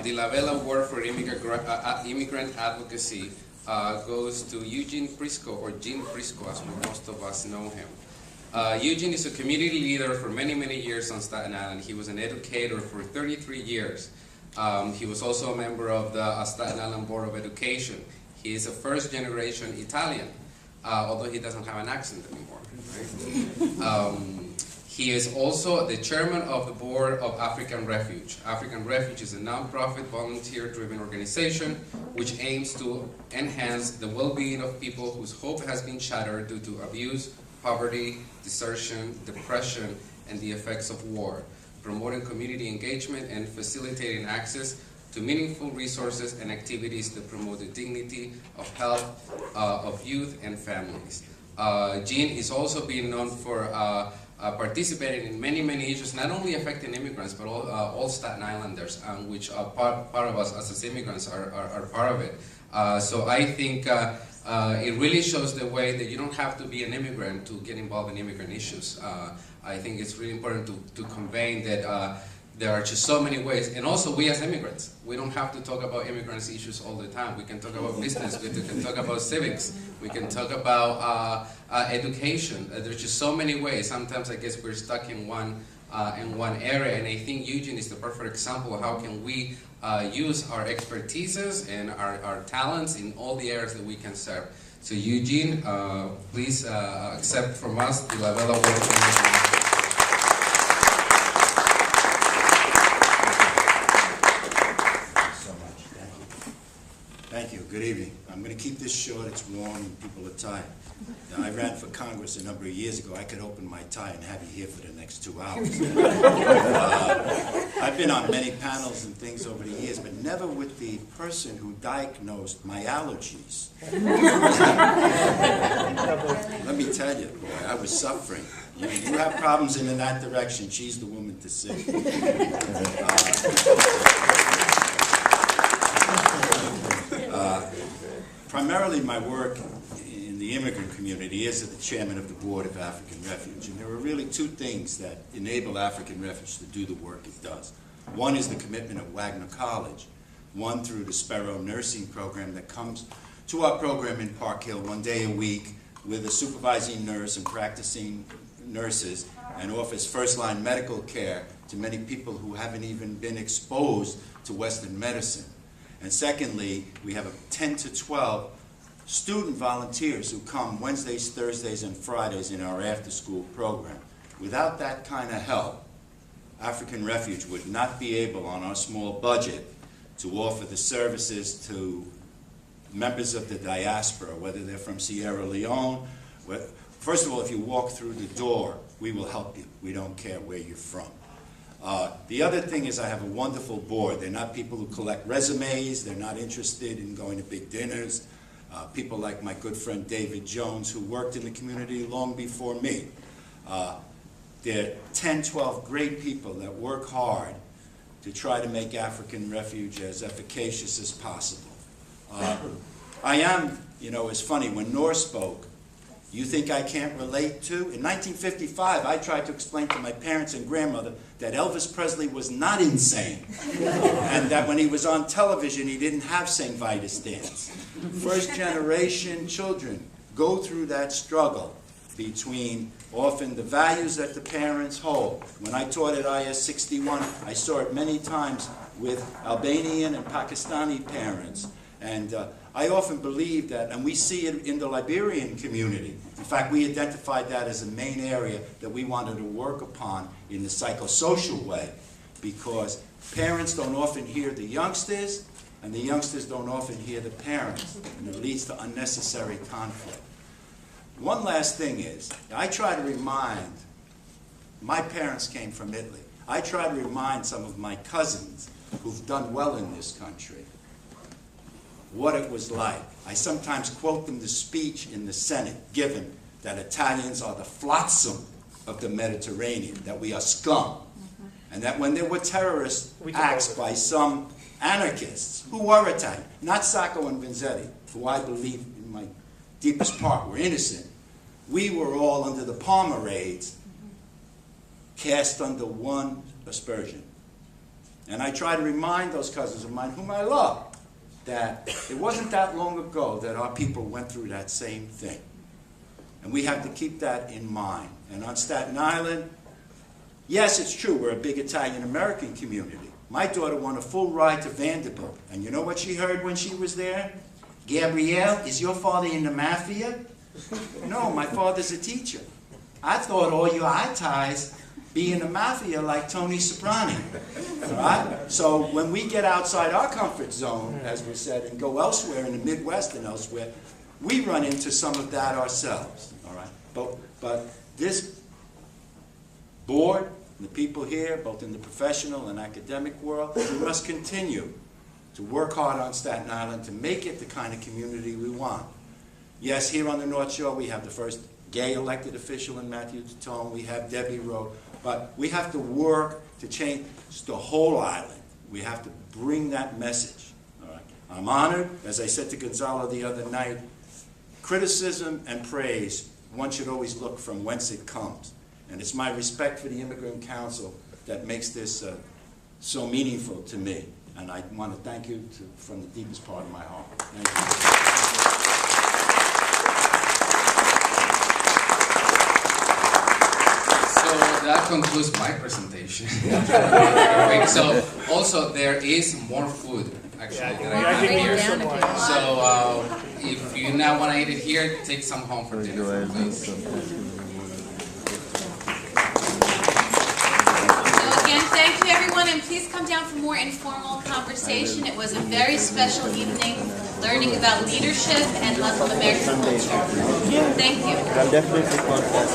the Lavelle Award for Immigrant Advocacy, goes to Eugene Prisco, or Gene Prisco as most of us know him. Eugene is a community leader for many, many years on Staten Island. He was an educator for 33 years. He was also a member of the Staten Island Board of Education. He is a first-generation Italian, although he doesn't have an accent anymore. Right? He is also the chairman of the board of African Refuge. African Refuge is a nonprofit, volunteer-driven organization which aims to enhance the well-being of people whose hope has been shattered due to abuse, poverty, desertion, depression, and the effects of war, promoting community engagement and facilitating access to meaningful resources and activities that promote the dignity of health of youth and families. Jean is also being known for participating in many, many issues, not only affecting immigrants, but all Staten Islanders, which part of us as immigrants are part of it. So I think it really shows the way that you don't have to be an immigrant to get involved in immigrant issues. I think it's really important to convey that there are just so many ways, and also we as immigrants, we don't have to talk about immigrants issues all the time. We can talk about business, we can talk about civics, we can talk about education. There's just so many ways. Sometimes I guess we're stuck in one area, and I think Eugene is the perfect example of how can we use our expertises and our talents in all the areas that we can serve. So Eugene, please accept from us the Lavelle Award. Thank you. Good evening. I'm going to keep this short. It's warm and people are tired. Now, I ran for Congress a number of years ago. I could open my tie and have you here for the next 2 hours. I've been on many panels and things over the years, but never with the person who diagnosed my allergies. Let me tell you, boy, I was suffering. You have problems in that direction, she's the woman to see. Primarily my work in the immigrant community is as the chairman of the Board of African Refuge, and there are really two things that enable African Refuge to do the work it does. One is the commitment at Wagner College, one through the Sparrow Nursing Program that comes to our program in Park Hill 1 day a week with a supervising nurse and practicing nurses, and offers first-line medical care to many people who haven't even been exposed to Western medicine. And secondly, we have 10 to 12 student volunteers who come Wednesdays, Thursdays, and Fridays in our after-school program. Without that kind of help, African Refuge would not be able, on our small budget, to offer the services to members of the diaspora, whether they're from Sierra Leone. First of all, if you walk through the door, we will help you. We don't care where you're from. The other thing is I have a wonderful board. They're not people who collect resumes. They're not interested in going to big dinners. People like my good friend David Jones, who worked in the community long before me. They're 10, 12 great people that work hard to try to make African Refuge as efficacious as possible. I am, it's funny, when Noor spoke, you think I can't relate to? In 1955, I tried to explain to my parents and grandmother that Elvis Presley was not insane, and that when he was on television, he didn't have St. Vitus dance. First-generation children go through that struggle between often the values that the parents hold. When I taught at IS 61, I saw it many times with Albanian and Pakistani parents. And I often believe that, and we see it in the Liberian community. In fact, we identified that as a main area that we wanted to work upon in the psychosocial way, because parents don't often hear the youngsters, and the youngsters don't often hear the parents, and it leads to unnecessary conflict. One last thing is, I try to remind, my parents came from Italy. I try to remind some of my cousins who've done well in this country what it was like. I sometimes quote them the speech in the Senate given that Italians are the flotsam of the Mediterranean, that we are scum, and that when there were terrorist acts by some anarchists who were Italian, not Sacco and Vanzetti, who I believe in my deepest part were innocent, we were all under the Palmer raids cast under one aspersion. And I try to remind those cousins of mine whom I love that it wasn't that long ago that our people went through that same thing. And we have to keep that in mind. And on Staten Island, yes, it's true, we're a big Italian-American community. My daughter won a full ride to Vanderbilt. And you know what she heard when she was there? Gabrielle, is your father in the mafia? No, my father's a teacher. I thought all your eye ties be in the mafia like Tony Soprani. All right? So when we get outside our comfort zone, as we said, and go elsewhere in the Midwest and elsewhere, we run into some of that ourselves. All right? But this board, the people here, both in the professional and academic world, we must continue to work hard on Staten Island to make it the kind of community we want. Yes, here on the North Shore, we have the first gay elected official in Matthew Tatone. We have Debbie Rowe. But we have to work to change the whole island. We have to bring that message. All right? I'm honored, as I said to Gonzalo the other night, criticism and praise, one should always look from whence it comes. And it's my respect for the Immigrant Council that makes this so meaningful to me. And I want to thank you from the deepest part of my heart. Thank you. That concludes my presentation. Wait, so also there is more food actually that I have here. So if you now want to eat it here, take some home for dinner, please. So again, thank you everyone, and please come down for more informal conversation. It was a very special evening. learning about leadership and Muslim American culture. Thank you. I'll definitely contact.